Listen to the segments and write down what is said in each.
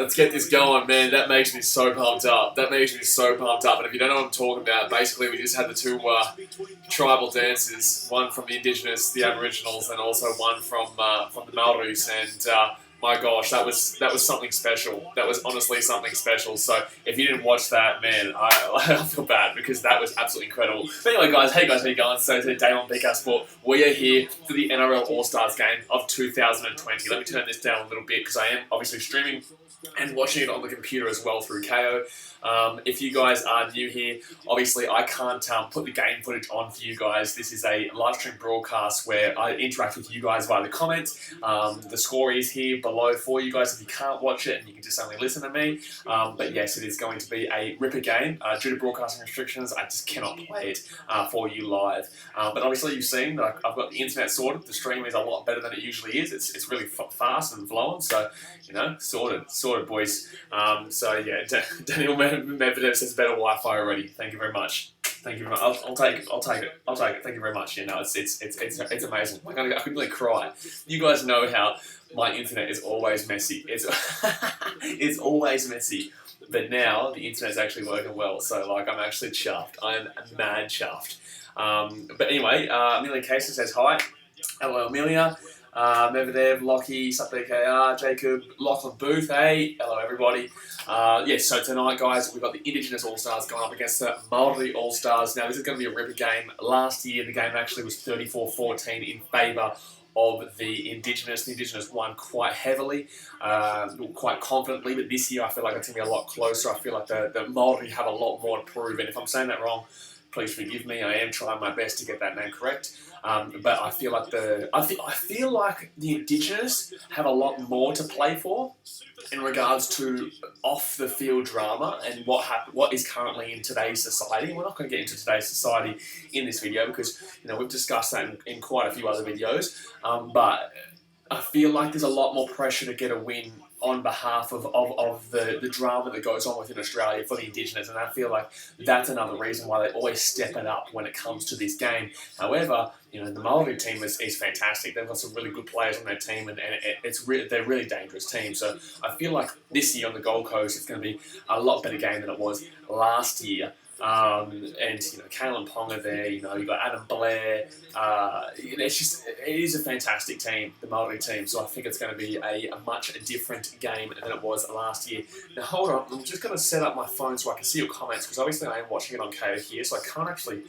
Let's get this going, man. That makes me so pumped up. And if you don't know what I'm talking about, basically we just had the two tribal dances. One from the Indigenous, the Aboriginals, and also one from the Maoris. And my gosh, that was something special. That was honestly something special. So if you didn't watch that, man, I feel bad because that was absolutely incredible. But anyway, guys, hey guys, how you going? So today on BKR Sport, we are here for the NRL All Stars game of 2020. Let me turn this down a little bit because I am obviously streaming and watching it on the computer as well through KO. If you guys are new here, obviously I can't put the game footage on for you guys. This is a live stream broadcast where I interact with you guys via the comments. The score is here below for you guys if you can't watch it and you can just only listen to me. But yes, it is going to be a ripper game. Due to broadcasting restrictions, I just cannot play it for you live. But obviously you've seen that I've got the internet sorted. The stream is a lot better than it usually is. It's really fast and flowing. So, you know, sorted, boys. So yeah, Daniel Medvedev says better Wi-Fi already. Thank you very much. Thank you very much. I'll take it. Thank you very much. You know, it's amazing. Like I could really cry. You guys know how my internet is always messy. It's always messy. But now the internet's actually working well. So like I'm actually chuffed. I'm mad chuffed. But anyway, Amelia Casey says hi. Hello, Amelia. Medvedev, Lockie, Sup BKR, Jacob, Lachlan Booth, hey, hello everybody. Yes, so tonight, guys, we've got the Indigenous All Stars going up against the Maori All Stars. Now, this is going to be a ripper game. Last year, the game actually was 34-14 in favour of the Indigenous. The Indigenous won quite heavily, quite confidently, but this year I feel like it's going to be a lot closer. I feel like the Maori have a lot more to prove, and if I'm saying that wrong, please forgive me. I am trying my best to get that name correct. But I feel like the Indigenous have a lot more to play for in regards to off the field drama and what is currently in today's society. We're not going to get into today's society in this video because we've discussed that in quite a few other videos. But I feel like there's a lot more pressure to get a win on behalf of the drama that goes on within Australia for the Indigenous, and I feel like that's another reason why they always step it up when it comes to this game. However, the Maori team is fantastic. They've got some really good players on their team, and they're a really dangerous team. So I feel like this year on the Gold Coast, it's going to be a lot better game than it was last year. And Kalen Ponga there, you've got Adam Blair. It is a fantastic team, the Maori team. So I think it's going to be a much different game than it was last year. Now hold on, I'm just going to set up my phone so I can see your comments because obviously I am watching it on KO here, so I can't actually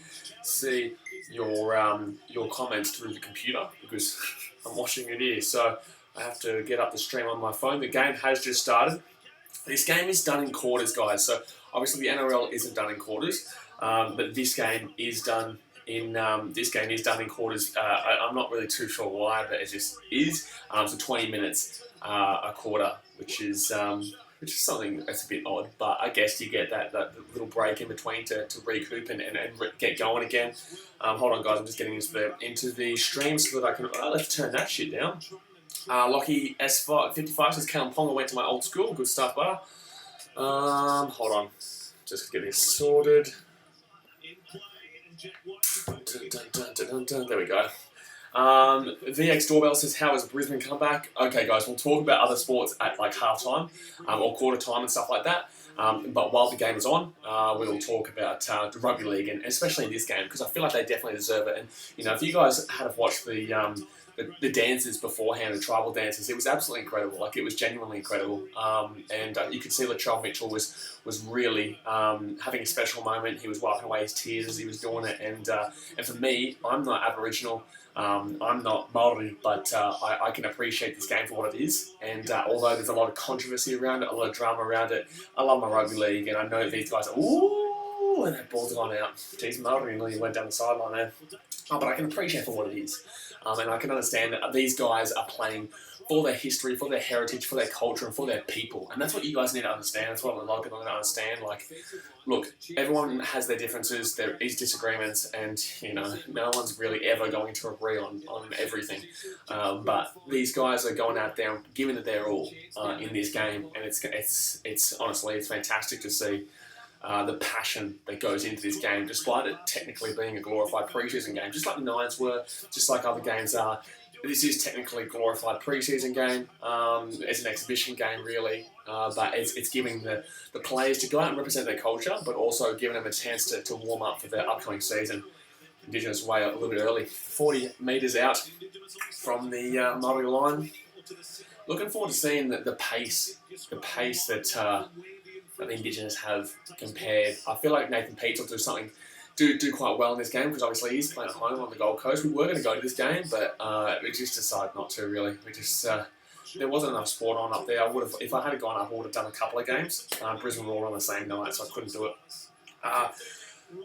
see your comments through the computer because I'm watching it here. So I have to get up the stream on my phone. The game has just started. This game is done in quarters, guys. So obviously the NRL isn't done in quarters, but this game is done in quarters. I'm not really too sure why, but it just is. So 20 minutes a quarter, which is something that's a bit odd. But I guess you get that little break in between to recoup and get going again. Hold on, guys. I'm just getting into the stream so that I can. Let's turn that shit down. Lockie S55 says Kalen Ponga went to my old school. Good stuff, butter. Hold on. Just get this sorted. There we go. VX Doorbell says, how is Brisbane comeback? Okay, guys, we'll talk about other sports at like half-time or quarter time and stuff like that. But while the game is on, we'll talk about the Rugby League, and especially in this game, because I feel like they definitely deserve it. And, if you guys had watched the dances beforehand, the tribal dances, it was absolutely incredible. Like, it was genuinely incredible. And you could see Latrell Mitchell was really having a special moment. He was wiping away his tears as he was doing it. And for me, I'm not Aboriginal. I'm not Maori, but I can appreciate this game for what it is. And although there's a lot of controversy around it, a lot of drama around it, I love my rugby league, and I know these guys are, ooh, and that ball's gone out. Jeez, Maori nearly went down the sideline there. But I can appreciate for what it is. And I can understand that these guys are playing for their history, for their heritage, for their culture, and for their people. And that's what you guys need to understand. That's what a lot of people need to understand. Like, look, everyone has their differences, there is disagreements, and, no one's really ever going to agree on everything. But these guys are going out there and giving it their all in this game. And it's honestly, it's fantastic to see. The passion that goes into this game, despite it technically being a glorified preseason game, just like the Nines were, just like other games are. this is technically a glorified pre-season game. It's an exhibition game, really, but it's giving the players to go out and represent their culture, but also giving them a chance to warm up for their upcoming season. Indigenous way up a little bit early, 40 metres out from the Maori line. Looking forward to seeing the pace that the Indigenous have compared. I feel like Nathan Peats will do quite well in this game, because obviously he's playing at home on the Gold Coast. We were going to go to this game, but we just decided not to, really. We just there wasn't enough sport on up there. If I had gone up, I would have done a couple of games. Brisbane were all on the same night, so I couldn't do it.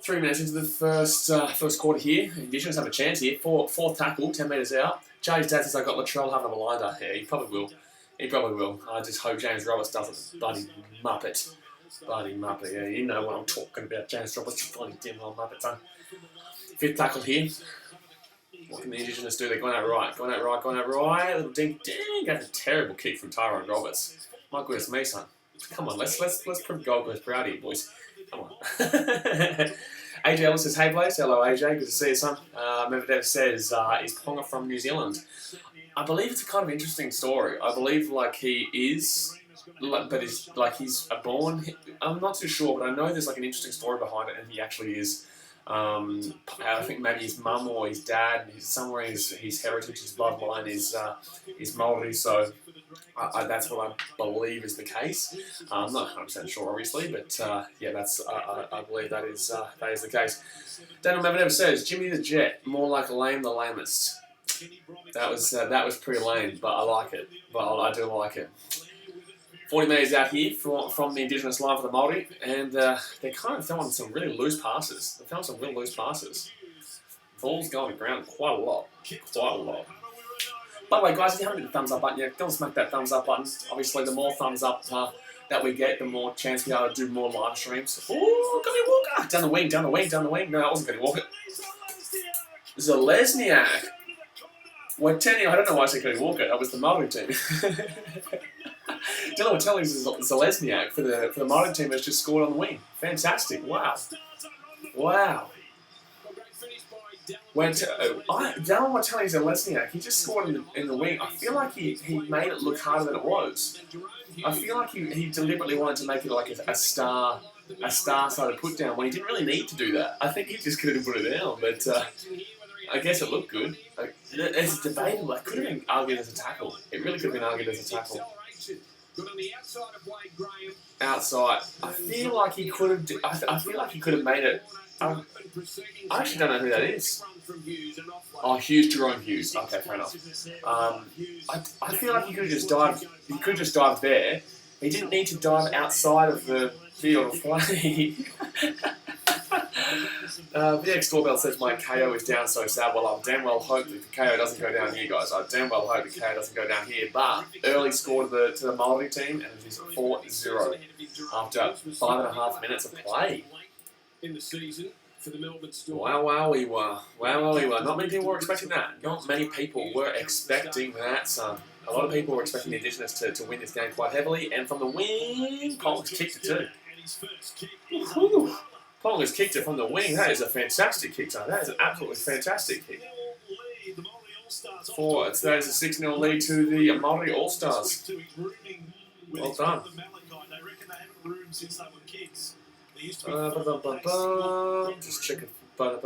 3 minutes into the first quarter here, Indigenous have a chance here. Fourth tackle, 10 metres out. Jay's dad says I got Latrell having a blinder. Yeah, he probably will. I just hope James Roberts doesn't. Bloody muppet. Yeah, you know what I'm talking about. James Roberts, bloody damn old muppet, son. Fifth tackle here. What can the Indigenous do? They're going out right. A little ding. That's a terrible kick from Tyrone Roberts. My goodness me, son. Come on, let's prove Gold Coast proud here, boys. Come on. AJ Ellis says, hey Blaze. Hello AJ, good to see you, son. Mevadev says, is Ponga from New Zealand? I believe it's a kind of interesting story. I believe he is, but he's born. I'm not too sure, but I know there's an interesting story behind it, and he actually is. I think maybe his mum or his dad, somewhere his heritage, his bloodline is Maori, so that's what I believe is the case. I'm not 100% sure, obviously, but yeah, I believe that is the case. Daniel Mevadev says, Jimmy the Jet, more like lame the lamest. That was pretty lame, but I like it. I do like it. 40 metres out here from the Indigenous line for the Maori, and they're kind of throwing some really loose passes. They're throwing some really loose passes. Ball's going to ground quite a lot. By the way, guys, if you haven't hit the thumbs up button yet, go and smack that thumbs up button. Obviously, the more thumbs up that we get, the more chance we are to do more live streams. Ooh, Gummy Walker! Down the wing. No, that wasn't Gummy Walker. Zalesniak. Well, I don't know why I said Gummy Walker. That was the Maori team. Dylan Wattelli's Zalesniak for the Maori team has just scored on the wing. Fantastic. Wow. Dylan Wattelli's Zalesniak, he just scored in the wing. I feel like he made it look harder than it was. I feel like he deliberately wanted to make it like a star-sided put down when he didn't really need to do that. I think he just could have put it down, but I guess it looked good. It's debatable. It could have been argued as a tackle. It really could have been argued as a tackle. Outside. I feel like he could have made it. I actually don't know who that is. Oh, Jerome Hughes. Okay, fair enough. I feel like he could have just dived. He could have just dived there. He didn't need to dive outside of the field of play. VX Doorbell says my KO is down so sad. Well, I damn well hope that the KO doesn't go down here, guys. I damn well hope the KO doesn't go down here. But early score to the Maori team, and it is 4-0 after 5.5 minutes of play. Wow, we were. Not many people were expecting that. Not many people were expecting that, son. A lot of people were expecting the Indigenous to win this game quite heavily, and from the wing, Pollock's kicked it too. Pong has kicked it from the wing. That is a fantastic kick, son. That is an absolutely fantastic kick. That is a 6-0 lead to the Maori All Stars. Well done. Just checking. Daniel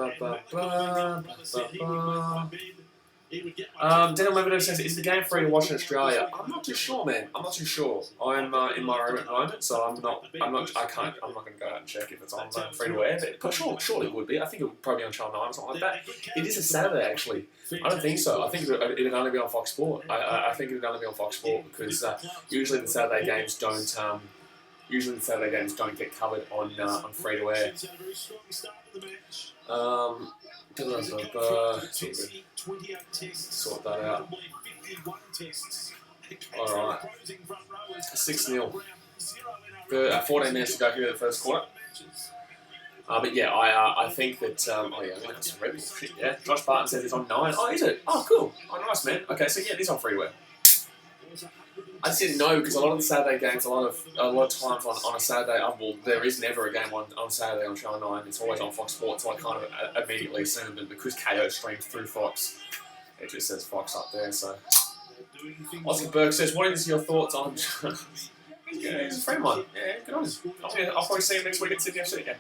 Mevadev says, is the game free to watch in Australia? I'm not too sure, man. I'm not too sure. I'm in my room at the moment, so I'm not going to go out and check if it's on free to air, but surely it would be. I think it would probably be on Channel 9 or something like that. It is a Saturday, actually. I don't think so. I think it would only be on Fox Sport. I think it would only be on Fox Sport because usually the Saturday games don't get covered on free to air. Sort that out. Alright. 6-0. 14 minutes to go here in the first quarter. But yeah, I think that. Oh yeah, look at some Red Bull shit. Yeah, Josh Barton says it's on 9. Oh, is it? Oh, cool. Oh, nice, man. Okay, so yeah, it is on free to air. I just didn't know because a lot of the Saturday games, a lot of times on a Saturday, well, there is never a game on Saturday on Channel 9. It's always on Fox Sports, so I kind of immediately assumed that because KO streams through Fox, It just says Fox up there, so. Oscar Burke says, what is your thoughts on... Yeah, he's a friend of mine. Yeah, good on him. I'll probably see him next week at Sydney FC again.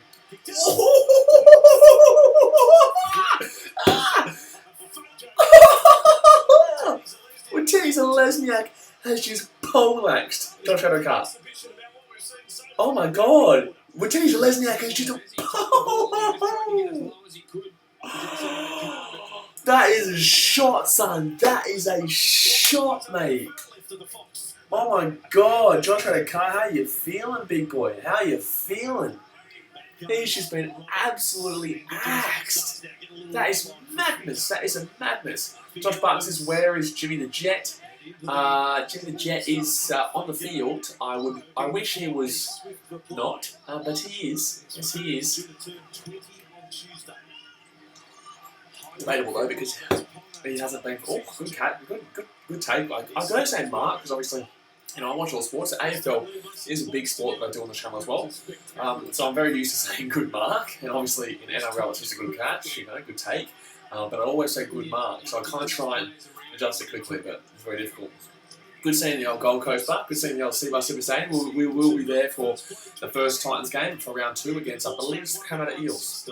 Matisse Lesniak has just poleaxed Josh Adokar. Oh my god! Matisse Lesniak has just That is a shot, son. That is a shot, mate. Oh my god, Josh Adokar, how you feeling, big boy? How you feeling? He's just been absolutely axed. That is madness. That is a madness. Josh Barton says, where is Jimmy the Jet? Jimmy the Jet is on the field. I wish he was not, but he is. Yes, he is. Debatable though, because he hasn't been. Oh, good cat, good take. I'm going to say Mark because obviously, you know, I watch all sports. AFL is a big sport that I do on the channel as well. So I'm very used to saying good Mark, and obviously in NRL it's just a good catch, you know, good take. But I always say good Mark, so I kind of try and adjust it quickly, but it's very difficult. Good seeing the old Gold Coast Park, good seeing the old Seabar Super Stadium. We will be there for the first Titans game for round 2 against, I believe it's the Parramatta Eels.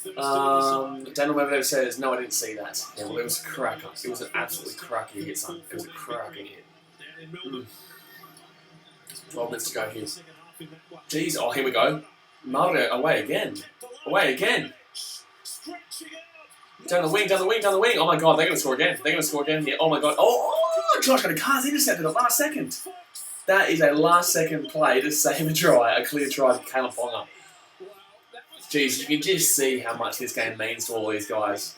Daniel Medvedev says, no, I didn't see that. Yeah, well, it was a cracker. It was an absolutely cracking hit, son. It was a cracking hit. 12 minutes to go here. Jeez, oh, here we go. Maori away again. Away again. Down the wing, down the wing, down the wing. Oh my god, they're going to score again. They're going to score again here. Oh my god. Oh, Josh Adokar's intercepted at last second. That is a last second play to save a try, a clear try to Caleb Ponga. Jeez, you can just see how much this game means to all these guys.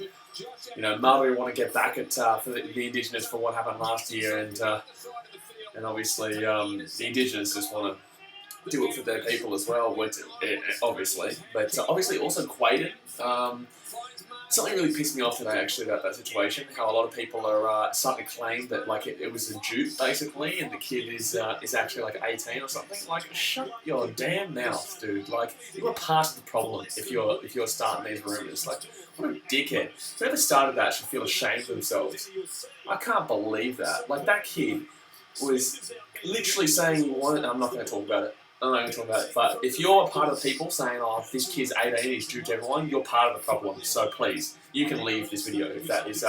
You know, Maori want to get back at for the Indigenous for what happened last year, and obviously the Indigenous just want to do it for their people as well, obviously. But obviously also Quaden. Something really pissed me off today actually about that situation. How a lot of people are starting to claim that like it was a dupe basically, and the kid is actually like 18 or something. Like, shut your damn mouth, dude. Like, you are part of the problem if you're starting these rumours. Like, what a dickhead. Whoever started that should feel ashamed of themselves. I can't believe that. Like, that kid was literally saying he wanted. I'm not going to talk about it. I'm not going to talk about it, but if you're part of the people saying, oh, this kid's 18, he's due to everyone, you're part of the problem. So please, you can leave this video if that is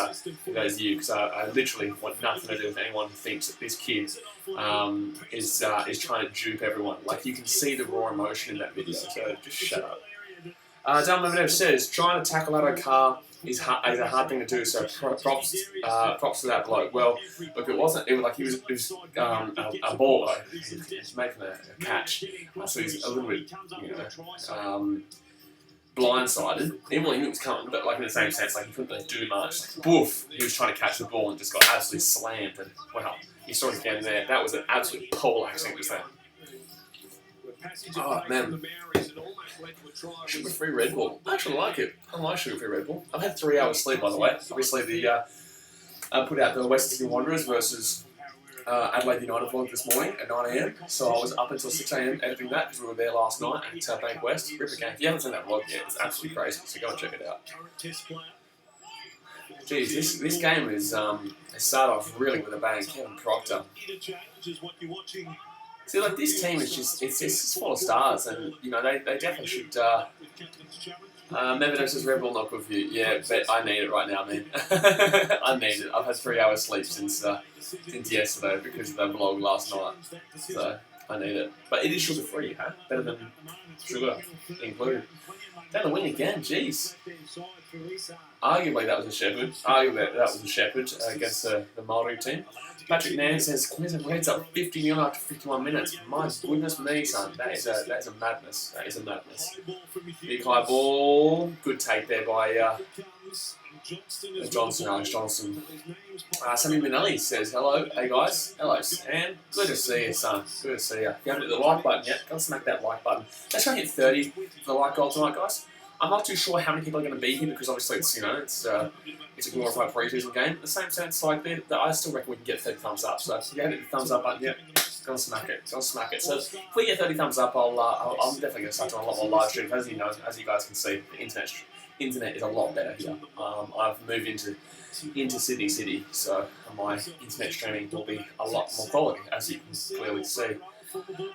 you, because I literally want nothing to do with anyone who thinks that this kid is trying to dupe everyone. Like, you can see the raw emotion in that video, so just shut up. Dan Levinev says, trying to tackle Adokar is a hard thing to do, so props to that bloke. Well, look, it was like he was a baller. He's making a catch, so he's a little bit, you know, blindsided. Even though he knew it was coming, but like in the same sense, like he couldn't really do much. Like, boof, he was trying to catch the ball and just got absolutely slammed. And wow, he saw it again there. That was an absolute poleaxing just there. Oh man, sugar-free Red Bull. I actually like it. I like sugar-free Red Bull. I've had 3 hours sleep, by the way. Obviously, I put out the Western Sydney Wanderers versus Adelaide United vlog this morning at 9 AM. So I was up until 6 AM editing that because we were there last night at Bank West. Ripper game. If you haven't seen that vlog yet, it's absolutely crazy. So go and check it out. Jeez, this game is they start off really with a bang. Kevin Proctor. See, like, this team is it's full of stars, and, you know, they definitely should, Medvedev says Red Bull not good for you. Yeah, but I need it right now, man. I need it. I've had 3 hours sleep since yesterday because of that vlog last night, so I need it. But it is sugar-free, huh? Better than sugar included. Down the wing again, jeez. Arguably that was a shepherd. Against the Maori team. Patrick Nan says Queensland Reds up 50-0 after 51 minutes. My goodness me, son. That is a madness. That is a madness. Big high ball. Good take there by Alex Johnson. Sammy Minnelli says, hello. Hey guys. Hello, Sam. Good to see you, son. Good to see you. If you haven't hit the like button yet, go smack that like button. Let's try and hit 30 for the like goal tonight, guys. I'm not too sure how many people are going to be here because obviously it's, you know, it's a glorified pre-season game. In the same sense, like, I still reckon we can get 30 thumbs up. So if you haven't hit the thumbs up button yet, go and smack it. Go and smack it. So if we get 30 thumbs up, I'm definitely going to start doing a lot more live streams. As you know, as you guys can see, the internet is a lot better here. I've moved into Sydney City, so my internet streaming will be a lot more quality, as you can clearly see.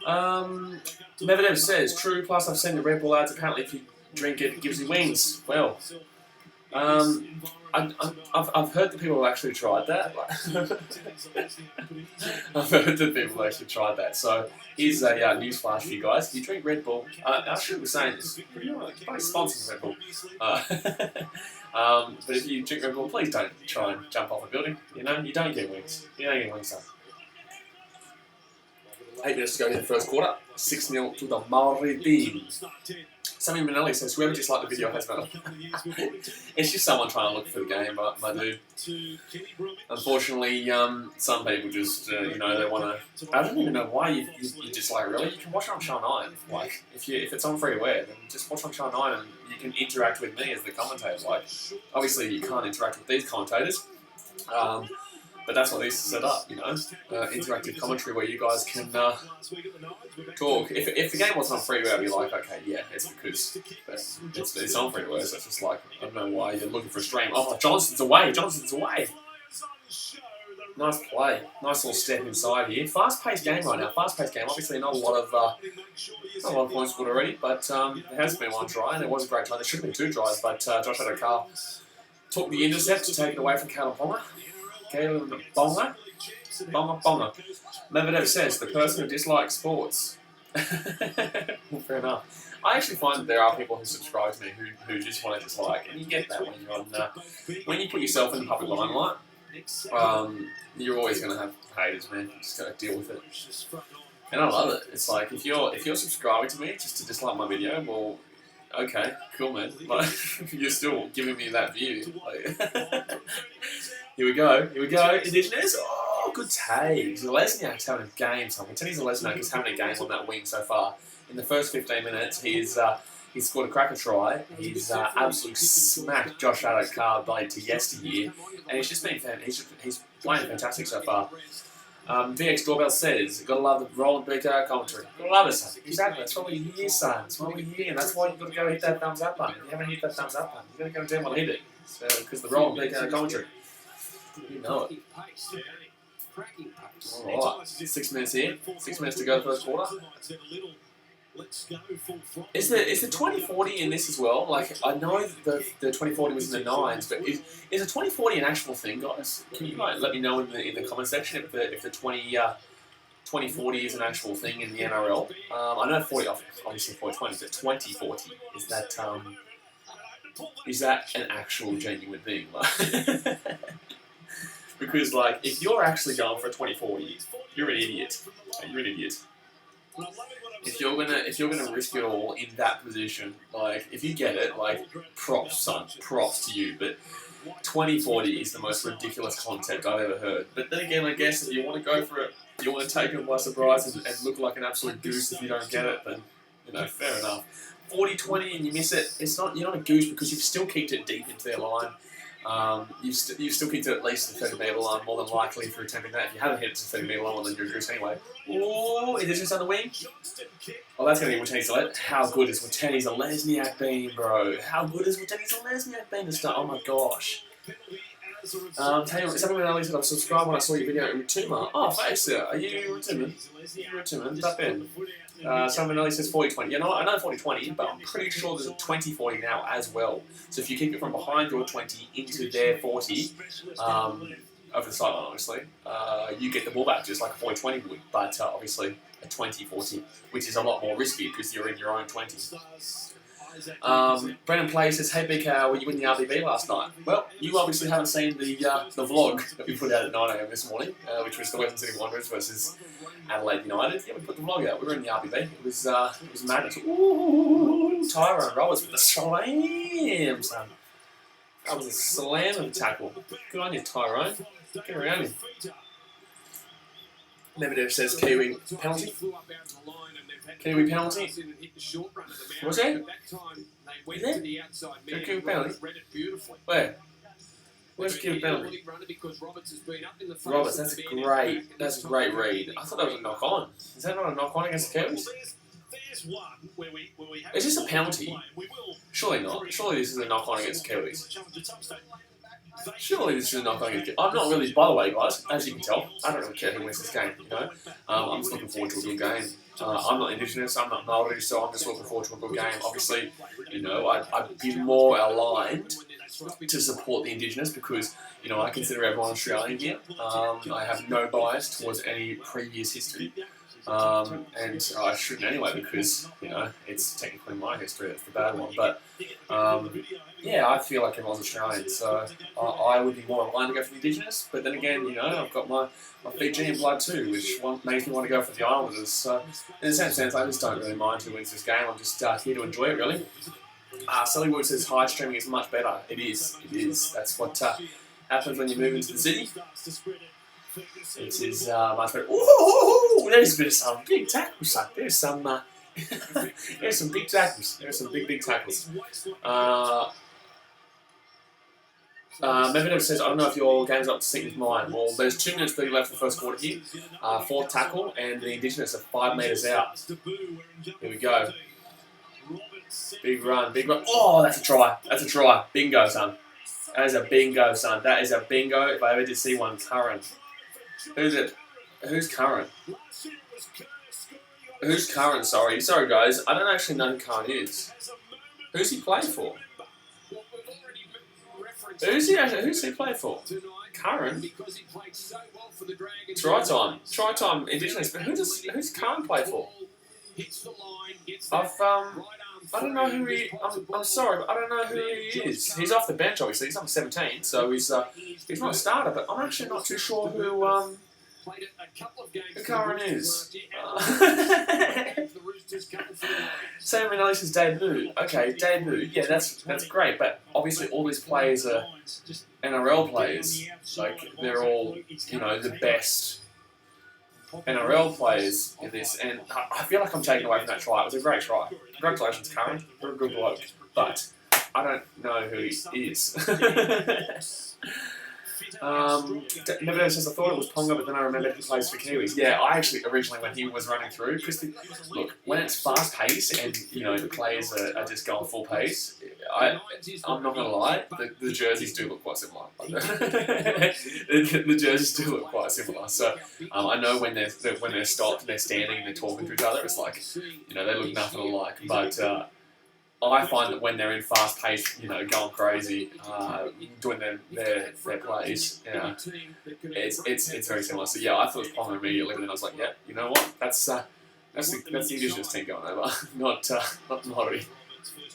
Medvedev says, true, plus I've seen the Red Bull ads, apparently if you drink it, it gives you wings. Well, I've heard that people have actually tried that. I've heard that people have actually tried that. So here's a news flash for you guys. If you drink Red Bull, I should be saying this. Probably sponsors Red Bull. But if you drink Red Bull, please don't try and jump off a building. You know, you don't get wings. You don't get wings, son. 8 minutes to go in the first quarter. 6-0 to the Maori team. Sammy Manelli says, whoever disliked the video has metal. It's just someone trying to look for the game, my dude. Unfortunately, some people just, you know, they want to... I don't even know why you dislike it, really. You can watch it on Channel 9. Like, if it's on free-to-air, then just watch on Channel 9 and you can interact with me as the commentator. Like, obviously, you can't interact with these commentators. But that's what this is set up, you know, interactive commentary where you guys can talk. If the game wasn't on free-to-air, I'd be like, okay, yeah, it's because it's on free-to-air, so it's just like, I don't know why you're looking for a stream. Oh, Johnson's away! Nice play. Nice little step inside here. Fast-paced game right now. Fast-paced game. Obviously, not a lot of points scored already, but there has been one try, and it was a great try. There should have been 2 tries, but Josh Adokar took the intercept to take it away from Caleb Bonga. Bonga. Medvedev says, the person who dislikes sports. Well, fair enough. I actually find that there are people who subscribe to me who just want to dislike, and you get that when you're on, when you put yourself in the public limelight. You're always going to have haters, man. You just got to deal with it. And I love it. It's like, if you're subscribing to me just to dislike my video, well, okay, cool, man. Like, you're still giving me that view. Like, Here we go. Indigenous. Oh, good take. Lesniak's having a game, son. Tenny's Lesniak is having a game on that wing so far. In the first 15 minutes, he's scored a cracker try. He's absolutely smacked Josh Adokar blade to yesteryear, and he's just been he's playing fantastic so far. VX Doorbell says, gotta love the Roland BKR commentary. Gotta love it, son. Exactly. That's what we're here, son. That's what we're here, and that's why you've got to go hit that thumbs up button. If you haven't hit that thumbs up button, you've got to go damn well hit it. Because the Roland BKR commentary. You know it. Alright, 6 minutes here. 6 minutes to go first quarter. Is the 2040 in this as well? Like, I know the 2040 was in the 9s, but is a 2040 an actual thing, guys? Can you let me know in the comment section if the 2040 is an actual thing in the NRL? I know 40, obviously 420, but 2040 is that an actual genuine thing? Because, like, if you're actually going for a 2040, you're an idiot. You're an idiot. If you're gonna risk it all in that position, like, if you get it, like, props, son, props to you. But 2040 is the most ridiculous concept I've ever heard. But then again, I guess if you want to go for it, you want to take them by surprise and look like an absolute goose if you don't get it, then, you know, fair enough. 40-20 and you miss it, you're not a goose because you've still kicked it deep into their line. You've still kicked it at least to the 30-metre line, more than likely for attempting that. If you haven't hit it to the 30-metre line, well, then you're a goose anyway. Ooh, Indigenous on the wing. Oh, that's going to be Wateni's Lesniak. How good is Wateni's Lesniak been, bro? How good is Wateni's Lesniak been to start? Oh my gosh. Tell you, something when I said I've subscribed when I saw your video at Rutuma. Oh, thanks, sir. Are you Rutuma? Rutuma, tap in. Someone else says 40-20. You know, I know 40-20, but I'm pretty sure there's a 20-40 now as well. So if you kick it from behind your 20 into their 40, over the sideline, obviously, you get the ball back just like a 40-20 would, but obviously a 20-40, which is a lot more risky because you're in your own 20s. Brennan Play says, hey BK, were you in the RBB last night? Well, you obviously haven't seen the vlog that we put out at 9 AM this morning, which was the Western City Wanderers versus Adelaide United. Yeah, we put the vlog out. We were in the RBB. It was madness. Ooh, Tyrone Roberts with the slam, son. That was a slam of a tackle. Good on you, Tyrone. Get around him. Medvedev says Kiwi penalty. Kiwi penalty. What's that? Is there? Kiwi penalty? Where? Where's the Kiwi penalty? Roberts, that's a great read. I thought that was a knock on. Is that not a knock on against the Kiwis? Is this a penalty? Surely not. Surely this is a knock-on against the Kiwis. Surely this is a knock-on against the Kiwis. I'm not really, by the way, guys, as you can tell, I don't really care who wins this game, you know. I'm just looking forward to a good game. I'm not Indigenous, I'm not Maori, so I'm just looking forward to a good game. Obviously, you know, I'd be more aligned to support the Indigenous because, you know, I consider everyone Australian here. I have no bias towards any previous history. And I shouldn't anyway because, you know, it's technically my history, it's the bad one. But, yeah, I feel like everyone's Australian, so I would be more aligned to go for the Indigenous. But then again, you know, I've got my Fijian blood too, which makes me want to go for the Islanders. So, in the same sense, I just don't really mind who wins this game. I'm just here to enjoy it, really. Sillywood says high streaming is much better. It is. That's what happens when you move into the city. It is much better. Ooh, there's been some big tackles, son. There's some big tackles. There's some big tackles. Medvedev says, I don't know if your game's up to sync with mine. Well, there's 2 minutes 30 left in the first quarter here. 4th tackle, and the Indigenous are 5 metres out. Here we go. Big run. Oh, that's a try. That's a try. Bingo, son. That is a bingo, son. That is a bingo if I ever did see one current. Who's it? Who's current? Who's current? Sorry, guys. I don't actually know who current is. Who's he playing for? Who's he playing for? Current. Try time. Indigenous. But who's current play for? I don't know who he. I'm sorry, but I don't know who he is. He's off the bench, obviously. He's number 17, so he's not a starter. But I'm actually not too sure who Curran is. Sam Manelli's debut. Okay, debut. Yeah, that's great. But obviously, all these players are NRL players. Like they're all, you know, the best NRL players in this, and I feel like I'm taking away from that try. It was a great try. Congratulations, Curran. You're a good bloke. But I don't know who he is. Never says I thought it was Ponga, but then I remembered he plays for Kiwis. Yeah, I actually originally when he was running through, because look, when it's fast paced and you know the players are just going full pace, I'm not gonna lie, the jerseys do look quite similar. the jerseys do look quite similar. So I know when they're stopped and they're standing and they're talking to each other, it's like you know they look nothing alike. But I find that when they're in fast pace, you know, going crazy, doing their plays, you know, it's very similar. So yeah, I thought it was Ponga immediately, but then I was like, yeah, you know what? That's the Indigenous team going over, not Maori.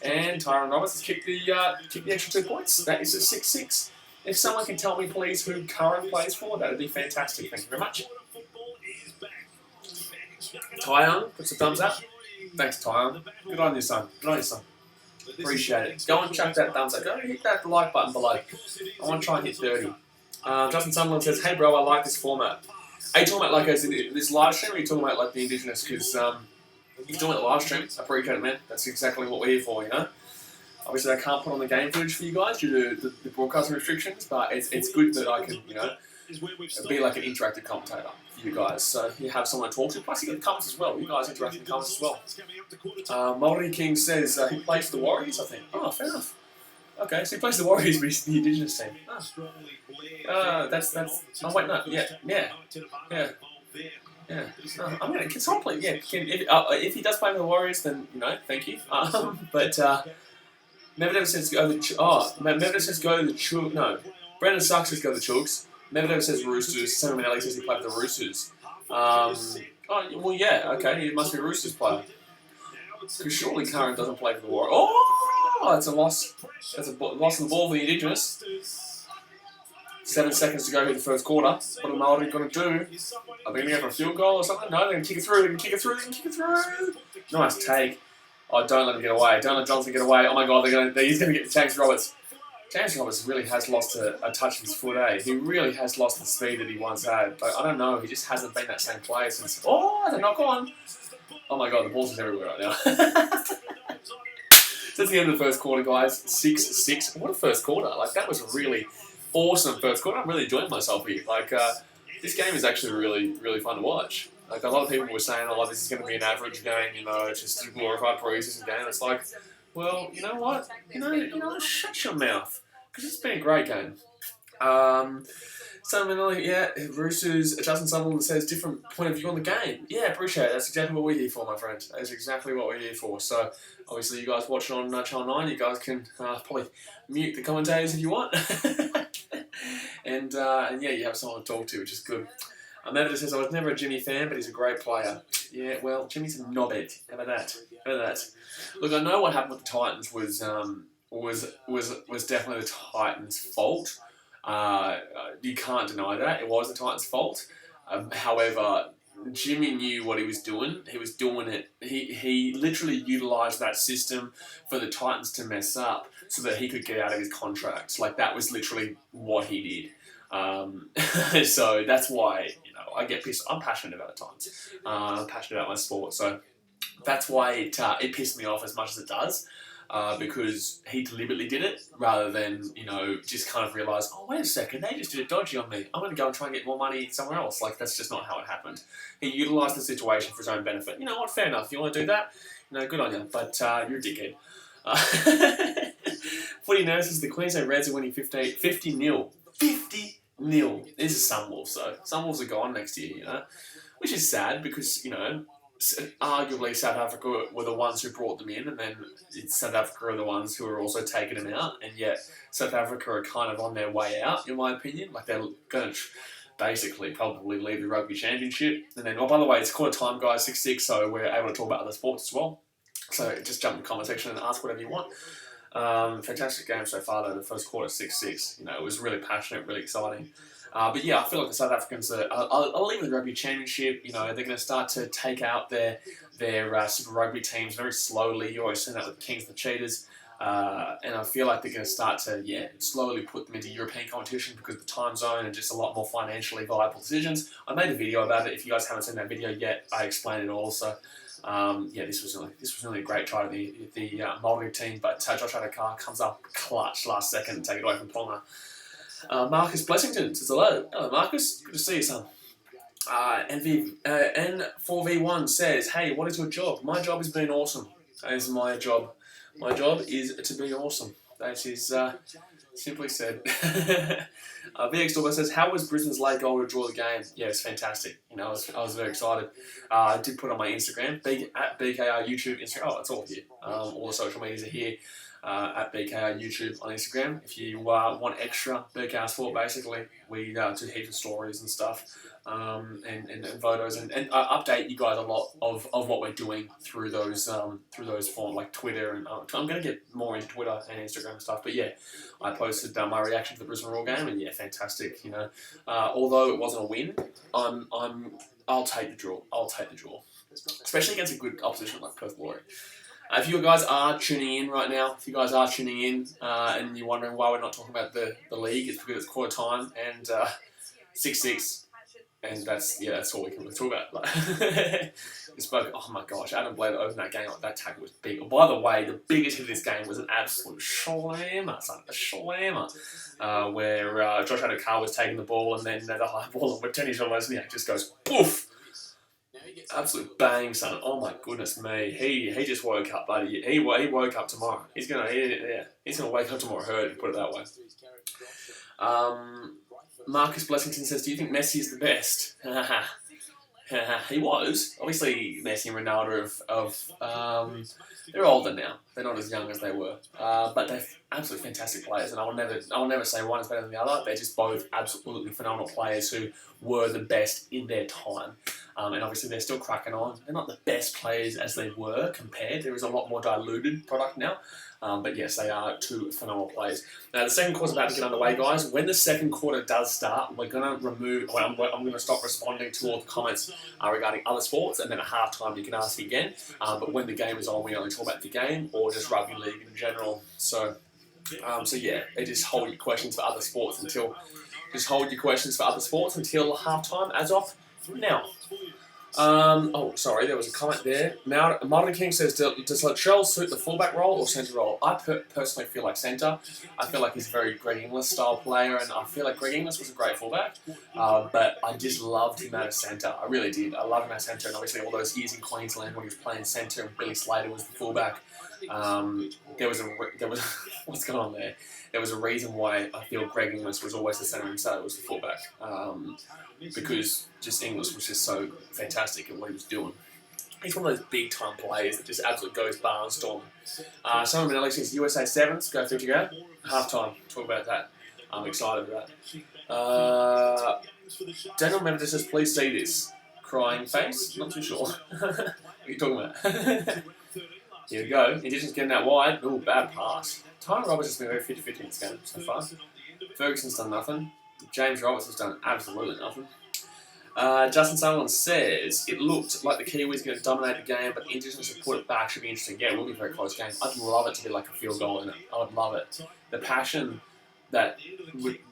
And Tyron Roberts has kicked the extra 2 points. That is a 6-6. If someone can tell me, please, who Curran plays for, that would be fantastic. Thank you very much. Tyron puts a thumbs up. Thanks, Tyron. Good on you, son. Appreciate it. Go and chuck that thumbs up. Go and hit that like button below. I want to try and hit 30. Justin Sunderland says, hey bro, I like this format. Are you talking about like this live stream, or are you talking about like the Indigenous? Because if you're talking about the live stream, I appreciate it, man. That's exactly what we're here for, you know? Obviously, I can't put on the game footage for you guys due to the broadcasting restrictions, but it's good that I can, you know, be like an interactive commentator for you guys. So you have someone to talk to. Plus, you get the comments as well. You guys interact in the comments as well. Maori King says he plays for the Warriors, I think. Oh, fair enough. Okay, so he plays the Warriors, but he's the Indigenous team. That's. Oh wait, no. Yeah. I mean, can someone play? Yeah. If he does play for the Warriors, then you know, thank you. But Medvedev says go the. Medvedev says go the Chooks. No, Brendan Sucks says go the Chooks. Medvedev says Roosters. Sam Manelli says he played for the Roosters. Well, yeah. Okay, he must be a Roosters player. Because surely Curran doesn't play for the Warriors. Oh, that's a loss. That's a loss of the ball for the Indigenous. 7 seconds to go in the first quarter. What are Maori going to do? Are they going to go for a field goal or something? No, they're going to kick it through. Nice take. Oh, don't let him get away. Don't let Johnson get away. Oh my God, he's going to get James Roberts. James Roberts really has lost a touch of his foot, eh? He really has lost the speed that he once had. But I don't know, he just hasn't been that same player since... Oh, the knock on. Oh my God, the ball's just everywhere right now. That's the end of the first quarter, guys. 6-6. What a first quarter. Like, that was a really awesome first quarter. I'm really enjoying myself here. Like, this game is actually really, really fun to watch. Like a lot of people were saying, "Oh, this is going to be an average game. You know, it's just a glorified preseason game." It's like, well, you know what? Shut your mouth, because it's been a great game. Yeah, Roosters, Justin Sutherland says different point of view on the game. Yeah, appreciate it. That's exactly what we're here for, my friend. That's exactly what we're here for. So, obviously, you guys watching on Channel 9, you guys can probably mute the commentators if you want. and yeah, you have someone to talk to, which is good. Amanda says, I was never a Jimmy fan, but he's a great player. Yeah, well, Jimmy's a knobhead. How about that? Look, I know what happened with the Titans was definitely the Titans' fault. You can't deny that. It was the Titans' fault. However, Jimmy knew what he was doing. He was doing it. He literally utilised that system for the Titans to mess up so that he could get out of his contract. Like, that was literally what he did. So that's why, I get pissed. I'm passionate about the Titans. I'm passionate about my sport. So that's why it pissed me off as much as it does. Because he deliberately did it rather than, just kind of realise, oh, wait a second, they just did a dodgy on me. I'm going to go and try and get more money somewhere else. Like, that's just not how it happened. He utilised the situation for his own benefit. You know what? Fair enough. If you want to do that, good on you. But you're a dickhead. Footy notices the Queensland Reds are winning 50-0. 50-0. This is Sunwolves, though. Sunwolves are gone next year, which is sad because, arguably South Africa were the ones who brought them in, and then South Africa are the ones who are also taking them out, and yet South Africa are kind of on their way out, in my opinion. Like, they're going to basically probably leave the Rugby Championship. And then, by the way, it's quarter time, guys, 6-6, so we're able to talk about other sports as well. So just jump in the comment section and ask whatever you want. Fantastic game so far, though. The first quarter, 6-6. It was really passionate, really exciting. But yeah, I feel like the South Africans are leaving the Rugby Championship. They're going to start to take out their Super Rugby teams very slowly. You always see that with the Kings and the Cheetahs. And I feel like they're going to start to, slowly put them into European competition because of the time zone and just a lot more financially viable decisions. I made a video about it. If you guys haven't seen that video yet, I explained it all. So, this was really a great try to the Maori team. But Josh Adokar comes up clutch last second and take it away from Ponga. Marcus Blessington says hello. Hello, Marcus. Good to see you, son. N4V1 says, hey, what is your job? My job is being awesome. That is my job. My job is to be awesome. That is simply said. VX Dorba says, how was Brisbane's late goal to draw the game? Yeah, it's fantastic. I was very excited. I did put on my Instagram, at BKR YouTube, Instagram. Oh, it's all here. All the social medias are here. At BKR YouTube on Instagram. If you want extra BKR sport, basically, we do heaps of stories and stuff, and photos, and update you guys a lot of what we're doing through those forms like Twitter, and I'm going to get more into Twitter and Instagram and stuff. But yeah, I posted my reaction to the Brisbane Roar game, and yeah, fantastic. Although it wasn't a win, I'll take the draw. Especially against a good opposition like Perth Glory. If you guys are tuning in right now, and you're wondering why we're not talking about the league, it's because it's quarter time and 6-6, and that's all we can really talk about. We spoke. Oh my gosh, Adam Blair opened that game. That tackle was big. Oh, by the way, the biggest hit of this game was an absolute slammer, where Josh Adokar was taking the ball and then the high ball, and Tony Lesniak just goes poof. Absolute bang, son. Oh my goodness me. He just woke up, buddy. He woke up tomorrow. He's gonna wake up tomorrow hurt, put it that way. Marcus Blessington says, do you think Messi is the best? He was. Obviously, Messi and Ronaldo they're older now. They're not as young as they were. But they're absolutely fantastic players, and I'll never say one is better than the other. They're just both absolutely phenomenal players who were the best in their time. And obviously they're still cracking on. They're not the best players as they were compared. There is a lot more diluted product now. But yes, they are two phenomenal players. Now, the second quarter's about to get underway, guys. When the second quarter does start, we're going to I'm going to stop responding to all the comments regarding other sports, and then at halftime you can ask again. But when the game is on, we only talk about the game or just rugby league in general. So yeah, just hold your questions for other sports until halftime as of now. Oh, sorry, there was a comment there. Martin King says, does Latrell suit the fullback role or centre role? I personally feel like centre. I feel like he's a very Greg Inglis style player, and I feel like Greg Inglis was a great fullback, but I just loved him out of centre. I really did. I loved him out of centre, and obviously all those years in Queensland when he was playing centre and Billy Slater was the fullback. There was what's going on there? There was a reason why I feel Greg Inglis was always the centre and Slater was the fullback. Because just Inglis was just so fantastic at what he was doing. He's one of those big time players that just absolutely goes barnstorming. Simon Manelli says USA Sevens, go through to go. Half time, talk about that. I'm excited about that. Daniel Mendes says, please see this. Crying face? Not too sure. What are you talking about? Here we go. Indigenous getting out wide. Ooh, bad pass. Tyron Roberts has been very 50-50 in this game so far. Ferguson's done nothing. James Roberts has done absolutely nothing. Justin Sutherland says, it looked like the Kiwis were going to dominate the game, but Indigenous have put it back. Should be interesting. Yeah, it will be a very close game. I'd love it to be like a field goal in it. I would love it. The passion that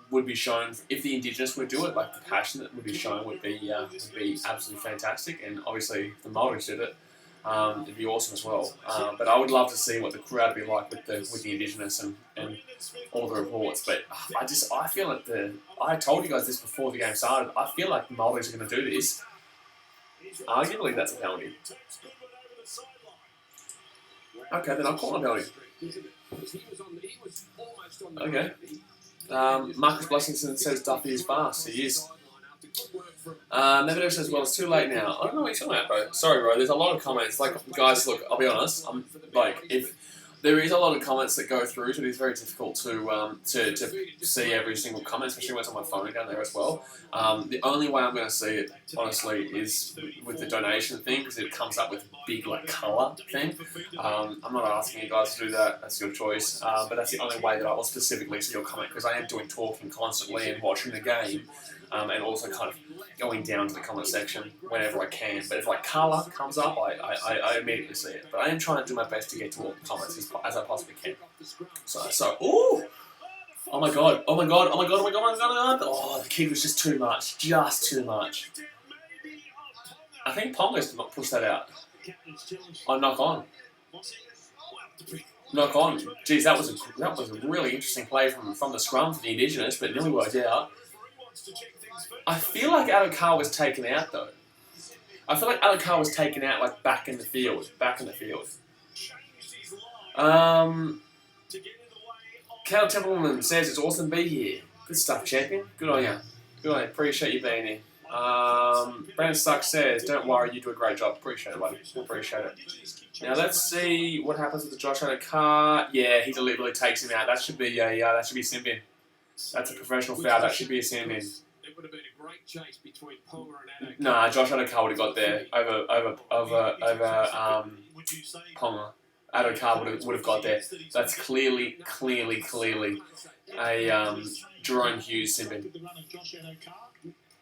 would be shown, if the Indigenous would do it, like the passion that would be shown would be absolutely fantastic. And obviously, if the Maori did it, it'd be awesome as well. But I would love to see what the crowd would be like with the Indigenous and all the reports. But I feel like I told you guys this before the game started. I feel like the Maoris are going to do this. Arguably, that's a penalty. Okay, then I'll call a penalty. Okay. Marcus Blessington says Duffy is fast. He is. Never says, well, it's too late now. I don't know what you're talking about, bro. Sorry, bro. There's a lot of comments. Like, guys, look, I'll be honest. I'm like, if there is a lot of comments that go through, so it is very difficult to see every single comment, especially when it's on my phone down there as well. The only way I'm going to see it, honestly, is with the donation thing, because it comes up with a big, like, colour thing. I'm not asking you guys to do that. That's your choice. But that's the only way that I will specifically see your comment, because I am doing talking constantly and watching the game. And also kind of going down to the comment section whenever I can. But if like colour comes up, I immediately see it. But I am trying to do my best to get to all the comments as I possibly can. So, ooh! Oh my god, oh my god, oh my god, oh my god, oh my god, oh my god! Oh, the kick was just too much. Just too much. I think Ponga's not pushed that out. Oh, knock on. Knock on. Jeez, that was a really interesting play from the scrum for the Indigenous, but it nearly worked out. I feel like Adokar was taken out though. I feel like Adokar was taken out like back in the field. Cal Templeman says it's awesome to be here. Good stuff, champion. Good on you. Good on you. Appreciate you being here. Brandon Stuck says, don't worry, you do a great job. Appreciate it, buddy. Appreciate it. Now let's see what happens with the Josh Adokar. Yeah, he deliberately takes him out. That should be sin bin. That's a professional foul. That should be a sin bin. It would have been a great chase between Ponga and Adokar. Nah, Josh Adokar would have got there over Ponga. Adokar would have got there. That's clearly a Jerome Hughes sin bin.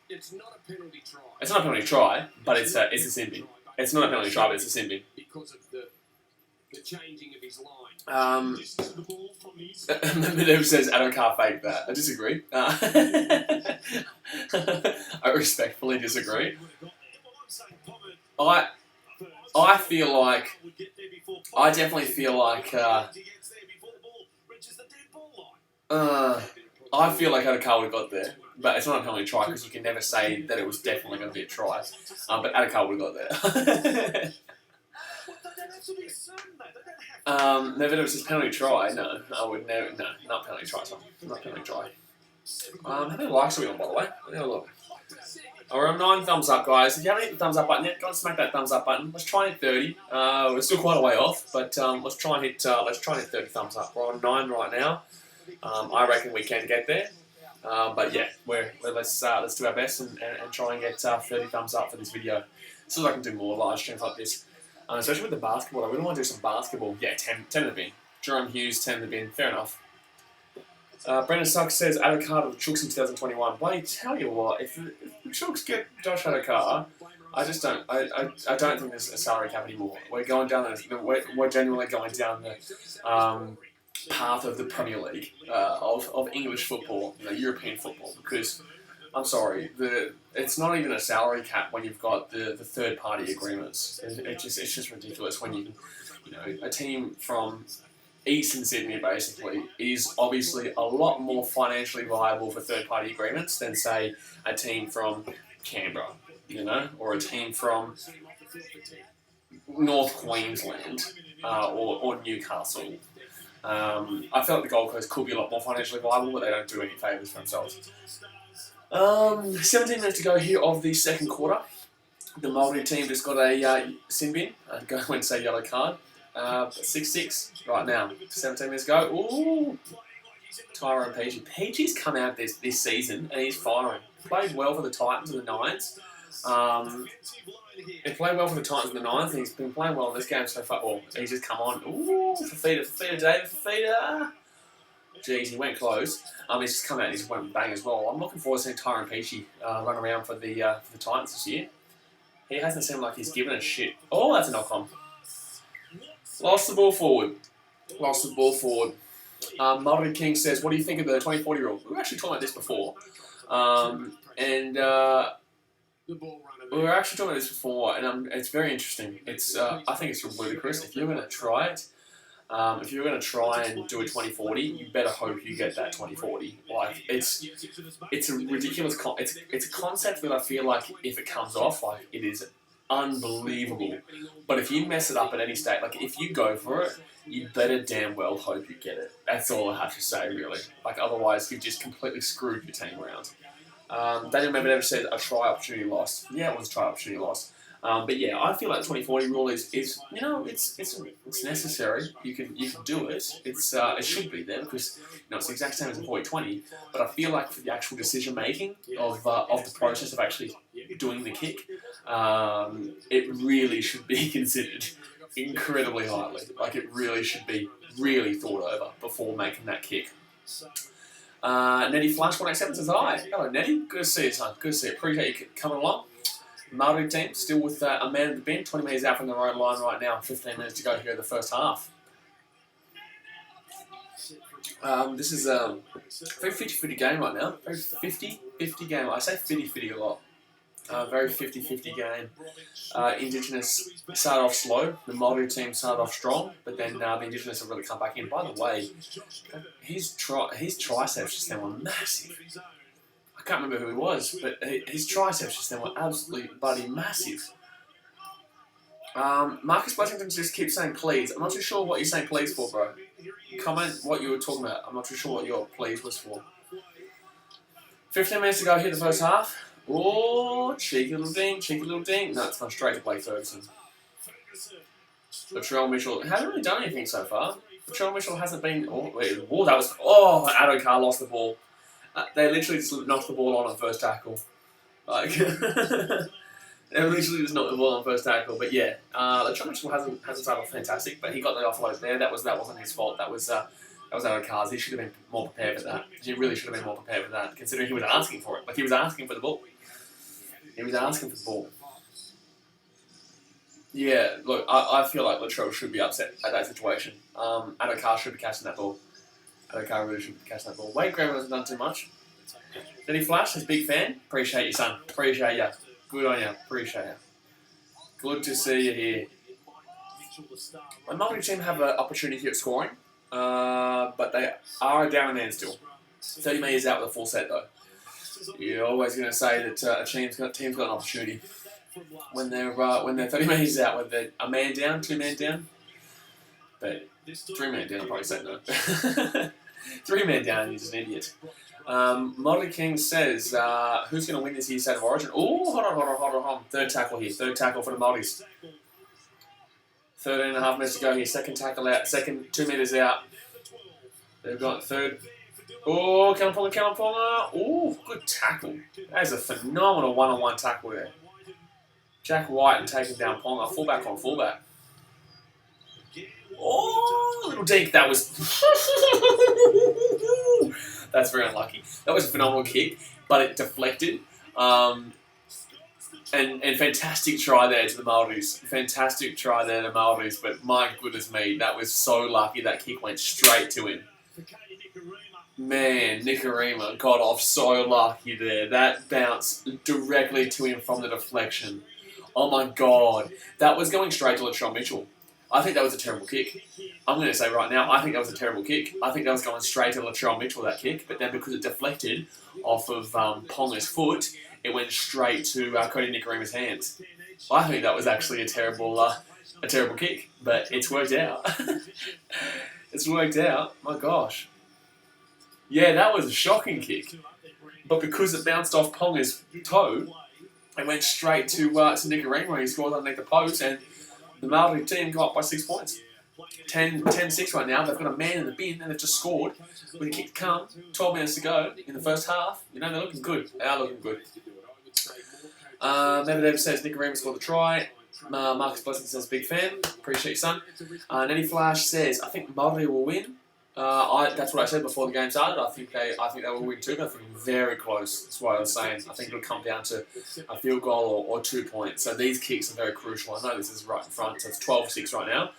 It's not a penalty try. It's not a penalty try, but it's a sin bin. It's not a penalty try, but it's a sin bin. Because of the changing of his line. Who says Adokar faked that? I disagree. I respectfully disagree. I feel like I definitely feel like I feel like Adokar would have got there, but it's not a penalty try because you can never say that it was definitely going to be a try. But Adokar would have got there. Never says penalty try. No, I would never. No, not penalty try. Not penalty try. How many likes are we on, by the way? Let me have a look. We're on 9 thumbs up, guys. If you haven't hit the thumbs up button yet, go and smack that thumbs up button. Let's try and hit 30. We're still quite a way off, but let's try and hit 30 thumbs up. We're on 9 right now. I reckon we can get there. But yeah, let's do our best and try and get 30 thumbs up for this video, so that I can do more live streams like this. Especially with the basketball, I really want to do some basketball. Yeah, 10 in the bin. Jerome Hughes, 10 in the bin. Fair enough. Brendan Sucks says Adokar to the Chooks in 2021. Well, I tell you what, if the Chooks get Josh Adokar, I just don't. I don't think there's a salary cap anymore. We're going down we're genuinely going down the path of the Premier League of English football, European football, because I'm sorry, it's not even a salary cap when you've got the third-party agreements. It's just ridiculous when a team from Eastern Sydney basically is obviously a lot more financially viable for third-party agreements than, say, a team from Canberra, or a team from North Queensland or Newcastle. I feel like the Gold Coast could be a lot more financially viable, but they don't do any favours for themselves. 17 minutes to go here of the second quarter. The Maori team just got a sin bin. I'd go and say yellow card. 6-6 right now. 17 minutes to go. Ooh, Tyrone Peachy. Peachy's come out this season and he's firing. Played well for the Titans and the Nines. He played well for the Titans and the Nines, and he's been playing well in this game so far. Well, he's just come on. Ooh, Fafita, David Fafita. Jeez, he went close. He's just come out and he's went bang as well. I'm looking forward to seeing Tyrone Peachy run around for the Titans this year. He hasn't seemed like he's given a shit. Oh, that's a knock-on. Lost the ball forward. Maori King says, what do you think of the 2040 rule? We were actually talking about this before. We were actually talking about this before, and it's very interesting. I think it's ludicrous. If you're going to try it, if you're going to try and do a 2040, you better hope you get that 2040. Like, it's a ridiculous it's a concept that I feel like if it comes off, like, it is unbelievable. But if you mess it up at any stage, like, if you go for it, you better damn well hope you get it. That's all I have to say, really. Like, otherwise, you've just completely screwed your team around. Daniel Medvedev said a try opportunity lost. Yeah, it was a try opportunity lost. But yeah, I feel like the 2040 rule is it's necessary. You can do it. It should be there because it's the exact same as the 40-20. But I feel like for the actual decision making of the process of actually doing the kick, it really should be considered incredibly highly. Like, it really should be really thought over before making that kick. Nettie Flash, what acceptance is I? Hello, Nettie. Good to see you, son. Good to see you. Appreciate you coming along. Maori team still with a man at the bin. 20 metres out from their own line right now. 15 minutes to go here in the first half. This is a very 50-50 game right now. Very 50-50 game. I say 50-50 a lot. Very 50-50 game. Indigenous started off slow. The Maori team started off strong, but then the Indigenous have really come back in. By the way, his triceps just then were massive. I can't remember who he was, but his triceps just then were absolutely bloody massive. Marcus Blessington just keeps saying please. I'm not too sure what you're saying please for, bro. Comment what you were talking about. I'm not too sure what your please was for. 15 minutes to go here the first half. Oh, cheeky little ding. No, it's gone straight to Blake Ferguson. Latrell Mitchell hasn't really done anything so far. Latrell Mitchell hasn't been... Adokar lost the ball. They literally just knocked the ball on first tackle. Like, they literally just knocked the ball on first tackle. But yeah, Latrell Mitchell hasn't started off fantastic, but he got the offload there. That wasn't his fault. That was Adokar's. He should have been more prepared for that. He really should have been more prepared for that, considering he was asking for it. Like, he was asking for the ball. Yeah, look, I feel like Latrell should be upset at that situation. Adokar should be catching that ball. Adokar really should be catching that ball. Wade Graham hasn't done too much. Denny Flash is a big fan. Appreciate you, son. Appreciate you. Good on you. Appreciate you. Good to see you here. My Maori team have an opportunity here at scoring, but they are down a man still. 30 metres out with a full set, though. You're always going to say that a team's got an opportunity when they're 30 metres out, when they're a man down, 2 men down. But 3 men down, I'll probably say no. 3 men down, you're just an idiot. Molly King says, who's going to win this year's State of Origin? Oh, hold on. Third tackle here. Third tackle for the Māoris. 13.5 minutes to go here. Second tackle out. Second 2 metres out. They've got third. Oh, Kalaponga. Oh, good tackle. That is a phenomenal one-on-one tackle there. Jack White and taking down Ponga. Fullback on fullback. Oh, little dink. That was... That's very unlucky. That was a phenomenal kick, but it deflected. And fantastic try there to the Maoris. Fantastic try there to the Maoris, but my goodness me, that was so lucky that kick went straight to him. Man, BKRmy got off so lucky there. That bounced directly to him from the deflection. Oh my God. That was going straight to Latrell Mitchell. I think that was a terrible kick. I'm going to say right now, I think that was a terrible kick. I think that was going straight to Latrell Mitchell, that kick. But then because it deflected off of Ponga's foot, it went straight to Cody BKRmy's hands. I think that was actually a terrible kick. But it's worked out. It's worked out. My gosh. Yeah, that was a shocking kick. But because it bounced off Ponga's toe, it went straight to BKRmy. He scored underneath the post, and the Maori team got up by 6 points. 10-6 right now. They've got a man in the bin, and they've just scored with a kick to come. 12 minutes to go in the first half. You know, they're looking good. They are looking good. Maybe David says BKRmy scored the try. Marcus Blessing says, big fan. Appreciate you, son. Netty Flash says, I think Maori will win. That's what I said before the game started. I think they will win too, but I think very close. That's what I was saying. I think it'll come down to a field goal or 2 points. So these kicks are very crucial. I know this is right in front, so it's 12-6 right now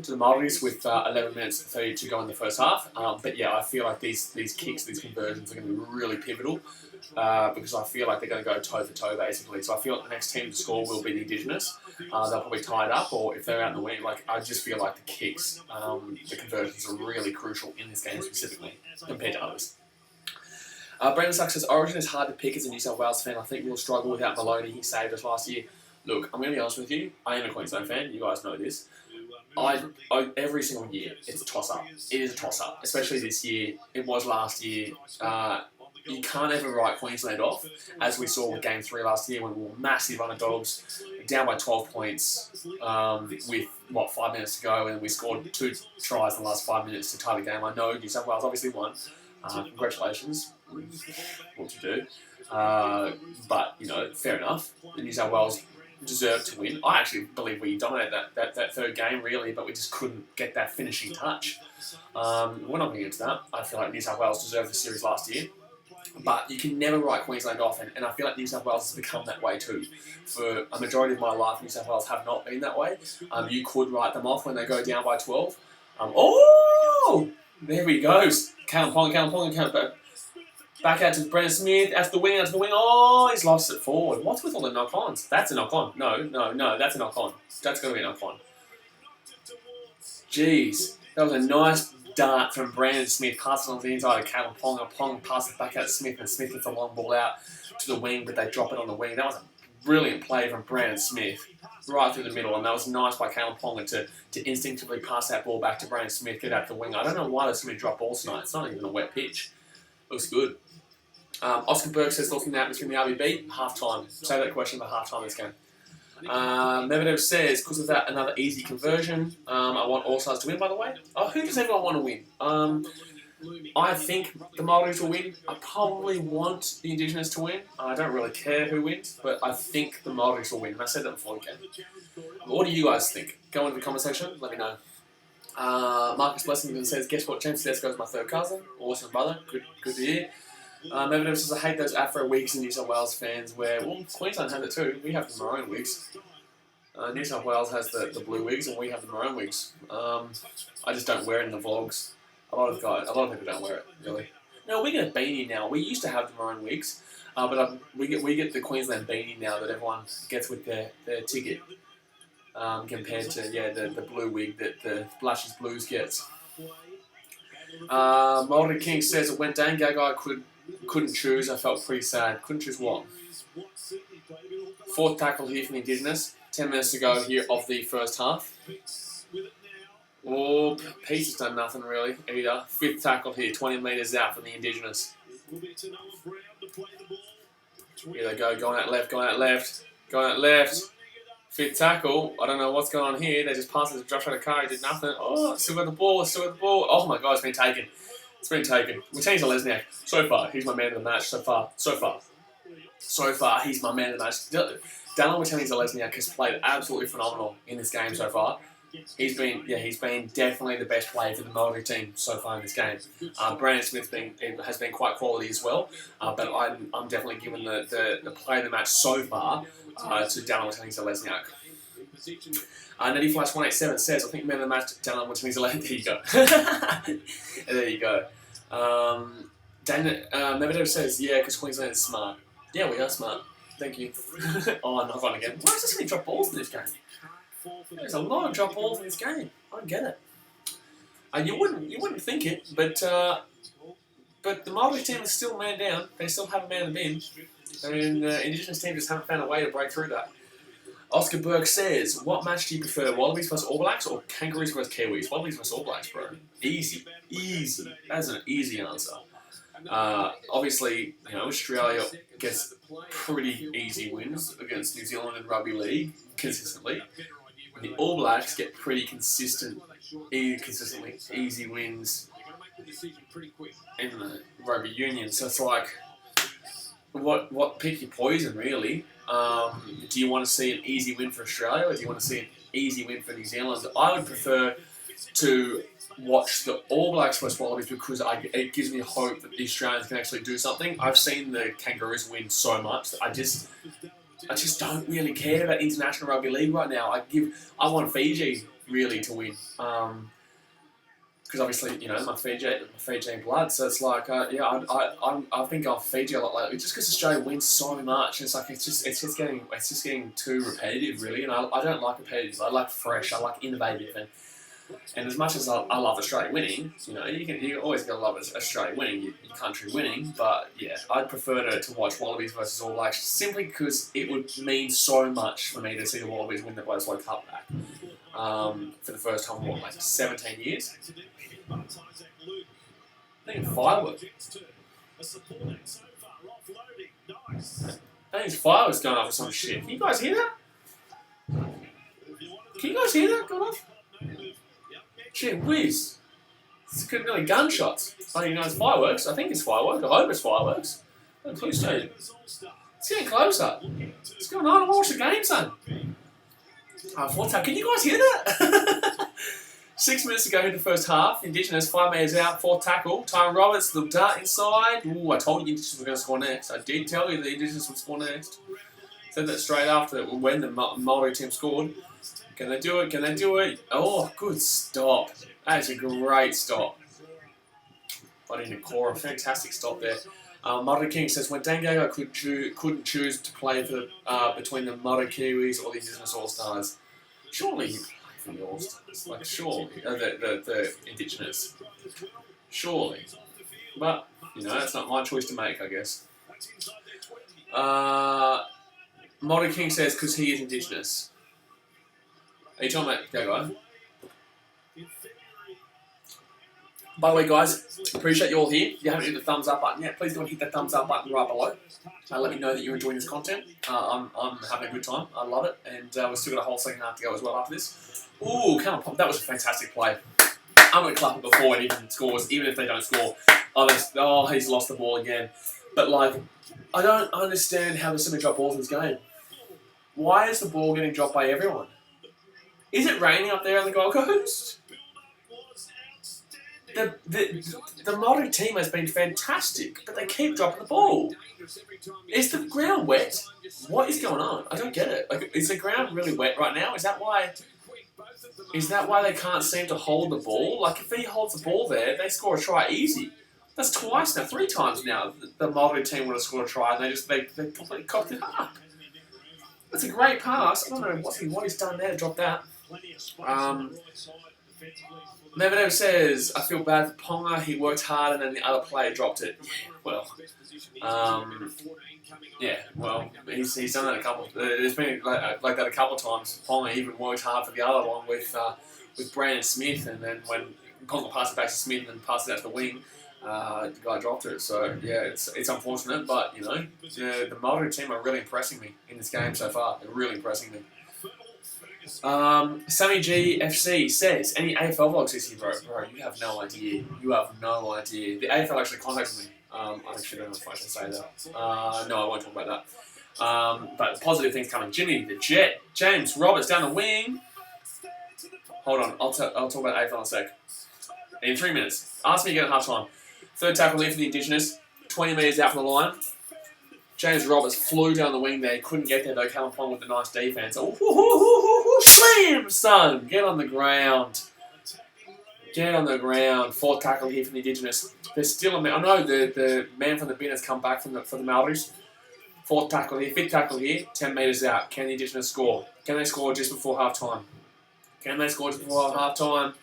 to the Maoris with 11 minutes 30 to go in the first half. But yeah, I feel like these kicks, these conversions are going to be really pivotal because I feel like they're going to go toe for toe basically. So I feel like the next team to score will be the Indigenous. They'll probably tie it up, or if they're out in the wing, like I just feel like the kicks, the conversions are really crucial in this game specifically compared to others. Brandon Suck says, Origin is hard to pick as a New South Wales fan. I think we'll struggle without Maloney. He saved us last year. Look, I'm going to be honest with you. I am a Queensland fan. You guys know this. Every single year, it's a toss-up. It is a toss-up, especially this year. It was last year. You can't ever write Queensland off, as we saw with Game 3 last year when we were massive underdogs, down by 12 points with, 5 minutes to go, and we scored 2 tries in the last 5 minutes to tie the game. I know New South Wales obviously won. Congratulations. What to do. But, you know, fair enough. The New South Wales deserved to win. I actually believe we dominated that third game, really, but we just couldn't get that finishing touch. We're not going to get into that. I feel like New South Wales deserved the series last year. But you can never write Queensland off, and I feel like New South Wales has become that way too. For a majority of my life, New South Wales have not been that way. You could write them off when they go down by 12. Oh! There he goes. Callum Ponga. Back out to Brendan Smith, out to the wing. Oh, he's lost it forward. What's with all the knock-ons? That's a knock-on. No, that's a knock-on. That's going to be a knock-on. Jeez. That was a nice dart from Brandon Smith, passing on the inside of Callum Ponga. Ponga passes back out to Smith, and Smith gets a long ball out to the wing, but they drop it on the wing. That was a brilliant play from Brandon Smith, right through the middle, and that was nice by Callum Ponga to instinctively pass that ball back to Brandon Smith, get out the wing. I don't know why there's so many drop balls tonight. It's not even a wet pitch. Looks good. Oscar Burke says, looking at between the RBB, half-time. Say that question about half-time this game. Medvedev says, because of that, another easy conversion. I want All Stars to win, by the way. Oh, who does everyone want to win? I think the Maoris will win. I probably want the Indigenous to win. I don't really care who wins, but I think the Maoris will win. And I said that before the game. What do you guys think? Go into the comment section. Let me know. Marcus Blessing says, guess what? James Tedesco is my third cousin. Awesome brother. Good to hear. Medvedev says, I hate those Afro wigs in New South Wales fans where, well, Queensland has it too. We have the maroon wigs. New South Wales has the blue wigs, and we have the maroon wigs. I just don't wear it in the vlogs. A lot of people don't wear it, really. No, we get a beanie now. We used to have the maroon wigs, but we get the Queensland beanie now that everyone gets with their ticket, compared to the blue wig that the Blushes Blues gets. Maori King says, when Dane Gagai couldn't choose, I felt pretty sad. Couldn't choose what? Fourth tackle here from the Indigenous. 10 minutes to go here of the first half. Oh, Pete's done nothing really either. Fifth tackle here, 20 metres out from the Indigenous. Here they go, going out left. Fifth tackle, I don't know what's going on here. They just passed it to Josh Adokar, he did nothing. Oh, still got the ball. Oh my God, it's been taken. Martinez Lesniak, so far, he's my man of the match. So far, he's my man of the match. Dallin Martinez Lesniak has played absolutely phenomenal in this game so far. He's been definitely the best player for the Maori team so far in this game. Brandon Smith has been quite quality as well, but I'm definitely giving the play of the match so far to Dallin Martinez Lesniak. Netty Flash 187 says, I think man of the match, Dallin Martinez Lesniak. There you go. There you go. Medvedev says, yeah, because Queensland is smart. Yeah, we are smart. Thank you. Oh, I'm not on again. Why is there so many drop balls in this game? There's a lot of drop balls in this game. I don't get it. You wouldn't think it, but the Maori team is still man down. They still have a man in the bin, and the Indigenous team just haven't found a way to break through that. Oscar Burke says, what match do you prefer, Wallabies versus All Blacks or Kangaroos versus Kiwis? Wallabies versus All Blacks, bro. Easy. That's an easy answer. Obviously, Australia gets pretty easy wins against New Zealand and Rugby League consistently. And the All Blacks get pretty consistently easy wins in the Rugby Union. So it's like, what pick your poison, really? Do you want to see an easy win for Australia, or do you want to see an easy win for New Zealand? I would prefer to watch the All Blacks versus Wallabies because it gives me hope that the Australians can actually do something. I've seen the Kangaroos win so much that I just don't really care about international rugby league right now. I want Fiji really to win. Because obviously, my Fijian blood, so it's like, I think I'll Fiji a lot lately, just because Australia wins so much. It's like it's just getting too repetitive, really. And I don't like repetitive. I like fresh. I like innovative. And as much as I love Australia winning, you always gotta love Australia winning, your country winning. But yeah, I'd prefer to watch Wallabies versus All Blacks simply because it would mean so much for me to see the Wallabies win the World Cup back for the first time in 17 years. I think it's fireworks. I think it's fireworks going off or some shit. Can you guys hear that? Can you guys hear that going off? Shit, whiz. It's nearly gunshots. I think it's fireworks. I think it's fireworks. I hope it's fireworks. Please tell you. It's getting closer. What's going on? I want to watch the game, son. Can you guys hear that? 6 minutes to go in the first half. Indigenous, 5 metres out, 4th tackle. Tyron Roberts, the dart inside. Ooh, I told you Indigenous were going to score next. I did tell you the Indigenous would score next. Said that straight after when the Maori team scored. Can they do it? Can they do it? Oh, good stop. That is a great stop. Buddy Nakora, fantastic stop there. Maori King says, when Dangago couldn't choose to play between the Maori Kiwis or the Indigenous All Stars, surely he played for the All Stars. Like, surely. The Indigenous. Surely. But, that's not my choice to make, I guess. Maori King says, because he is Indigenous. Are you talking about Gago? By the way, guys, appreciate you all here. If you haven't hit the thumbs up button yet, please go and hit that thumbs up button right below. Let me know that you're enjoying this content. I'm having a good time. I love it. And we've still got a whole second half to go as well after this. Ooh, come on, that was a fantastic play. I'm going to clap it before it even scores, even if they don't score. Oh, he's lost the ball again. But, I don't understand how there's so many drop balls in this game. Why is the ball getting dropped by everyone? Is it raining up there on the Gold Coast? The Maori team has been fantastic, but they keep dropping the ball. Is the ground wet? What is going on? I don't get it. Is the ground really wet right now? Is that why they can't seem to hold the ball? If he holds the ball there, they score a try easy. That's twice now, 3 times now. The Maori team would have scored a try, and they completely cocked it up. That's a great pass. I don't know what he's done there to drop that. Medvedev says, I feel bad for Ponga. He worked hard and then the other player dropped it. He's done that a couple. There's been like that a couple of times. Ponga even worked hard for the other one with Brandon Smith, and then when Ponga passed it back to Smith and passed it out to the wing, the guy dropped it. So yeah, it's unfortunate, but the Maori team are really impressing me in this game so far. They're really impressing me. Sammy GFC says, any AFL vlogs this year, bro? You have no idea. You have no idea. The AFL actually contacted me. I actually don't know if I should say that. No, I won't talk about that. But positive things coming. Jimmy, the Jet, James, Roberts down the wing. Hold on, I'll talk about AFL in a sec. In 3 minutes. Ask me again at half time. 3rd tackle in for the Indigenous. 20 metres out from the line. James Roberts flew down the wing there. He couldn't get there though. Came upon with a nice defence. Slam, son! Get on the ground. Get on the ground. 4th tackle here from the Indigenous. There's still a man. I know the man from the bin has come back for the Maoris. 4th tackle here. 5th tackle here. 10 metres out. Can the Indigenous score? Can they score just before half time? Can they score just before half time?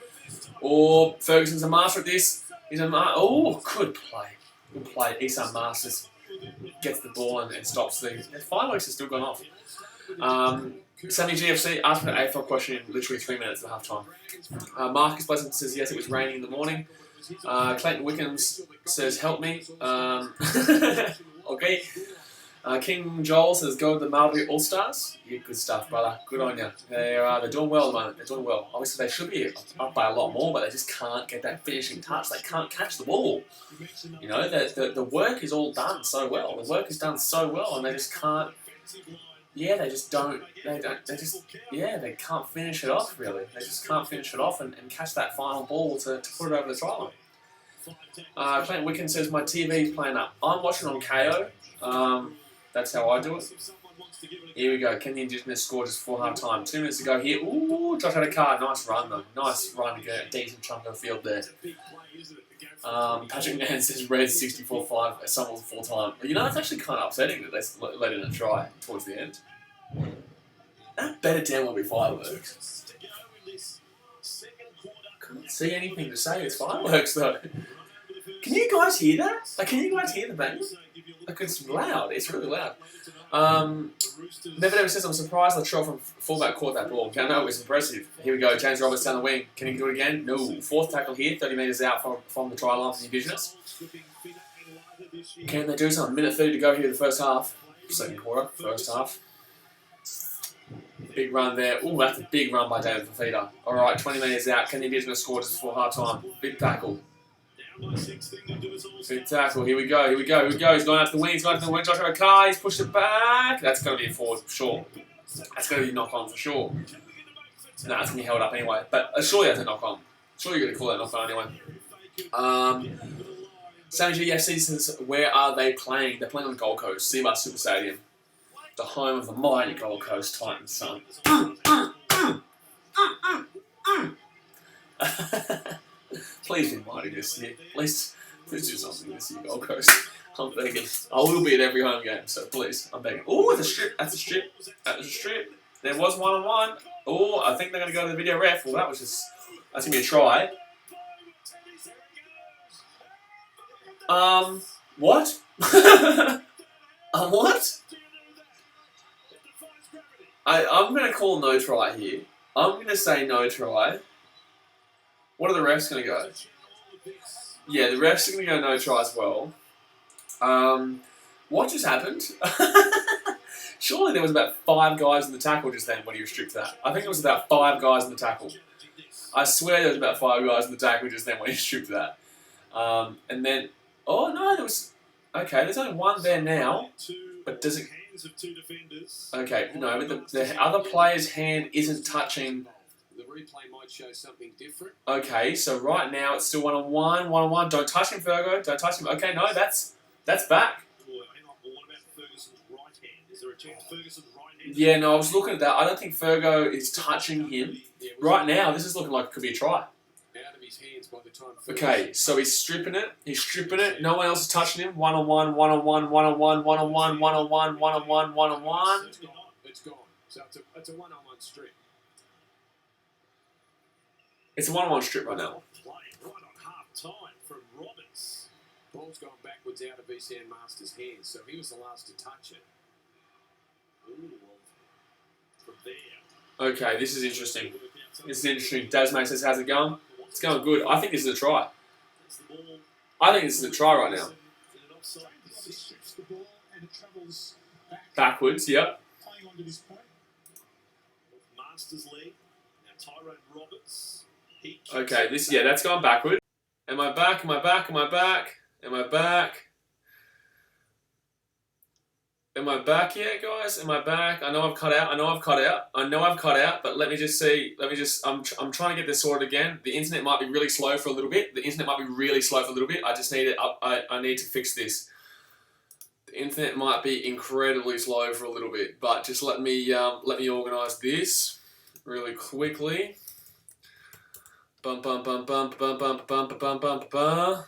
Or Ferguson's a master at this. He's a oh, good play. Good play. Isan Masters gets the ball and stops the fireworks has still gone off. Sammy GFC asked for the AFL question in literally 3 minutes at half time. Marcus Pleasant says yes, it was raining in the morning. Clayton Wickens says help me. Okay. King Joel says go to the Maori All Stars. Yeah, good stuff, brother. Good on you. They're doing well at the moment. They're doing well. Obviously, they should be up by a lot more, but they just can't get that finishing touch. They can't catch the ball. You know, the work is all done so well. The work is done so well, and they just can't. Yeah, they just don't. They can't finish it off. Really, they just can't finish it off and catch that final ball to put it over the try line. Clayton Wickens says my TV's playing up. I'm watching on KO. That's how I do it. Here we go. Can the Indigenous score just before half time? 2 minutes to go here. Ooh, Josh had a card. Nice run, though. Nice run to get a decent chunk of the field there. Patrick Mann says red 64-5 someone's full time. You know, it's actually kind of upsetting that they let in a try towards the end. That better damn well be fireworks. Can't see anything to say it's fireworks, though. Can you guys hear that? Like, can you guys hear the bang? Like, it's loud. It's really loud. Never says, I'm surprised Latrell from fullback caught that ball. Okay, no, it was impressive. Here we go. James Roberts down the wing. Can he do it again? No. 4th tackle here. 30 metres out from the try line for the Indigenous. Can they do something? Minute 30 to go here in the first half. Second quarter. First half. Big run there. Ooh, that's a big run by David Fafita. All right, 20 metres out. Can the Indigenous score just before half time? Big tackle. Big tackle, here we go. He's going after the wing, Josh had a car, he's pushed it back. That's going to be a forward for sure. That's going to be a knock on for sure. No, that's going to be held up anyway. But surely that's a knock on. Surely you're going to call that knock on anyway. Sammy GFC says, where are they playing? They're playing on the Gold Coast, Seabus Super Stadium. The home of the mighty Gold Coast Titans, son. Please be mighty this year. Please do something this year, Gold Coast. I'm begging. I will be at every home game, so please, I'm begging. Oh, it's a strip. That's a strip. That was a strip. There was 1-on-1. Oh, I think they're going to go to the video ref. Well, that's going to be a try. What? What? I'm going to call no try here. I'm going to say no try. What are the refs going to go? Yeah, the refs are going to go no try as well. What just happened? Surely there was about 5 guys in the tackle just then when he restricted that. I think it was about 5 guys in the tackle. I swear there was about 5 guys in the tackle just then when he restricted that. And then, oh no, there was, okay, there's only 1 there now, but does it, okay, no, but the other player's hand isn't touching. The replay might show something different. Okay, so right now it's still 1-on-1. Don't touch him, Fergo. Don't touch him. Okay, no, that's back. What about Ferguson's right hand? Is there a chance Ferguson's right hand? Yeah, no, I was looking at that. I don't think Fergo is touching him. Right now, this is looking like it could be a try. Out of his hands by the time. Okay, so he's stripping it. No one else is touching him. 1-on-1. It's gone. So it's a 1-on-1 strip. It's a 1-on-1 strip right now. Right on half time from Roberts. Ball's gone backwards out of Isan Masters' hands, so he was the last to touch it. Ooh, from there. Okay, this is interesting. Dasmay says, how's it going? It's going good. I think this is a try. I think this is a try right now. Backwards, yep. Masters leg. Now Tyrone Roberts. Okay, that's going backward. Am I back yet, guys? Am I back? I know I've cut out, but let me just see. I'm trying to get this sorted again. The internet might be really slow for a little bit. I just need it. I need to fix this. The internet might be incredibly slow for a little bit, but just let me organise this really quickly. Bum bum bum bum bum bum bum bum bum bum.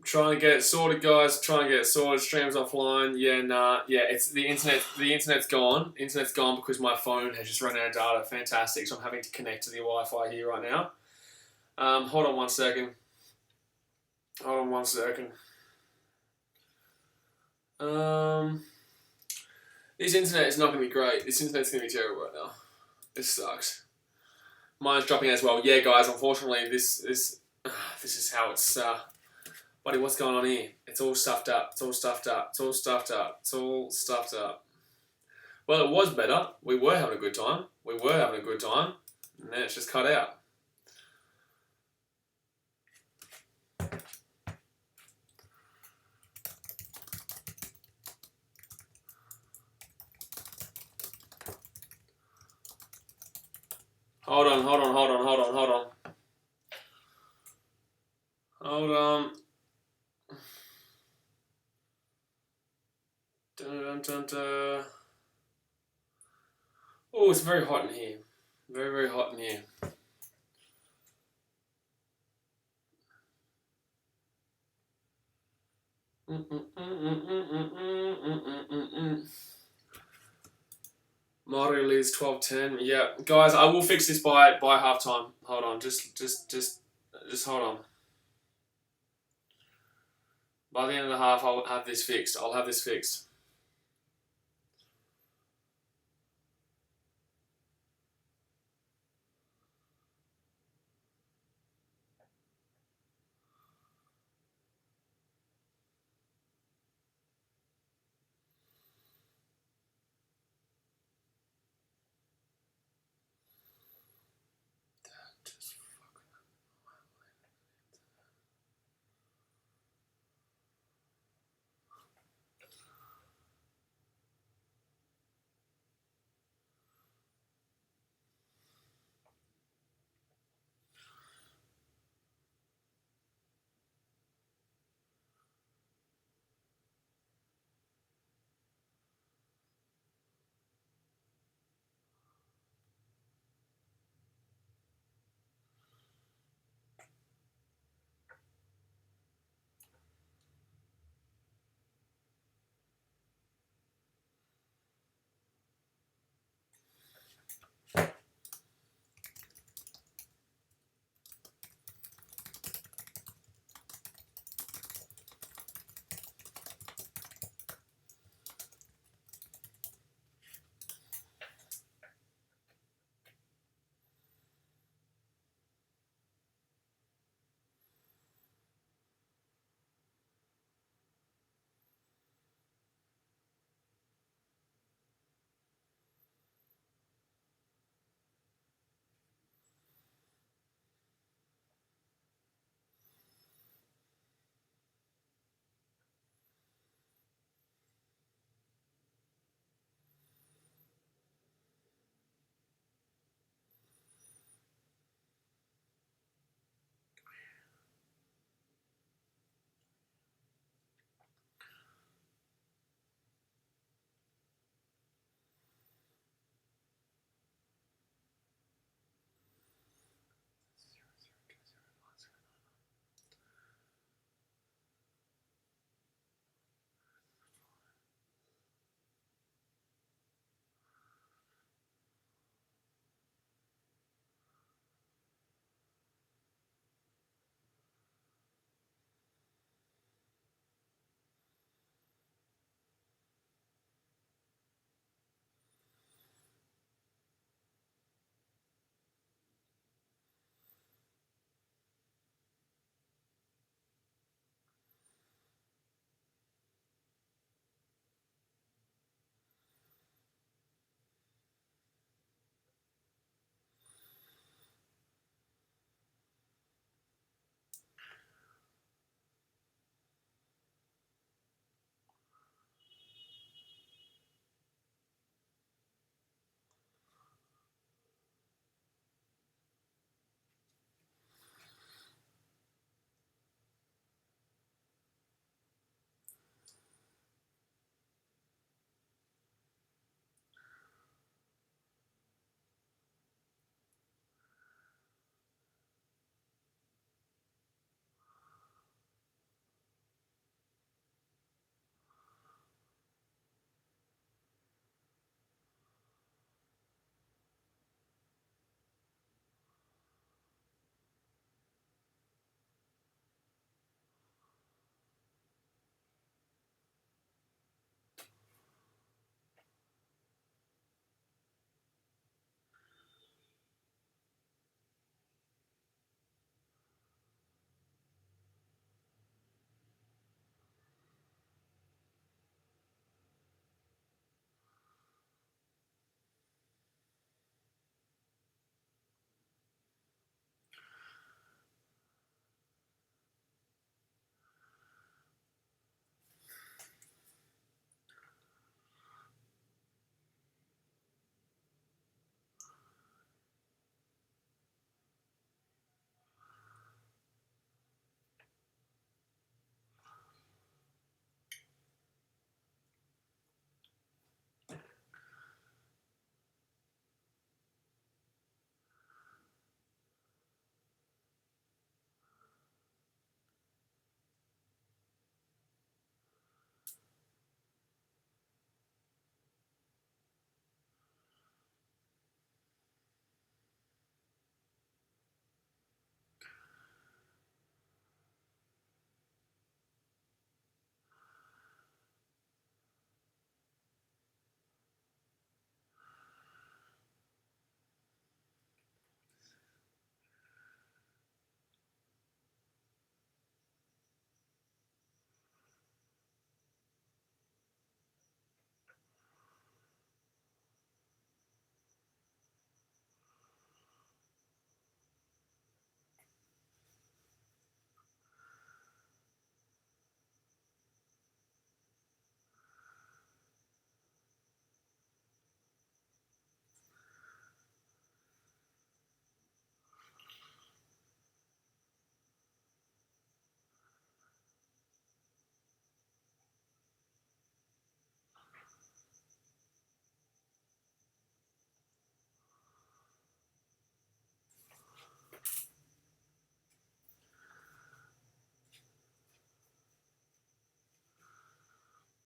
Trying to get it sorted, guys. Trying to get it sorted. Streams offline. Yeah, nah. Yeah, it's the internet. The internet's gone. Internet's gone because my phone has just run out of data. Fantastic. So I'm having to connect to the Wi-Fi here right now. Hold on one second. Hold on one second. This internet is not going to be great. This internet's going to be terrible right now. This sucks. Mine's dropping as well. Yeah, guys. Unfortunately, this is how it's. Buddy, what's going on here? It's all stuffed up. It's all stuffed up. It's all stuffed up. It's all stuffed up. Well, it was better. We were having a good time. We were having a good time. And then it's just cut out. Hold on. Hold on. Dun, dun, dun. Oh, it's very hot in here. Very, very hot in here. Maori leads 12-10. Yeah, guys, I will fix this by halftime. Hold on, just hold on. By the end of the half, I'll have this fixed.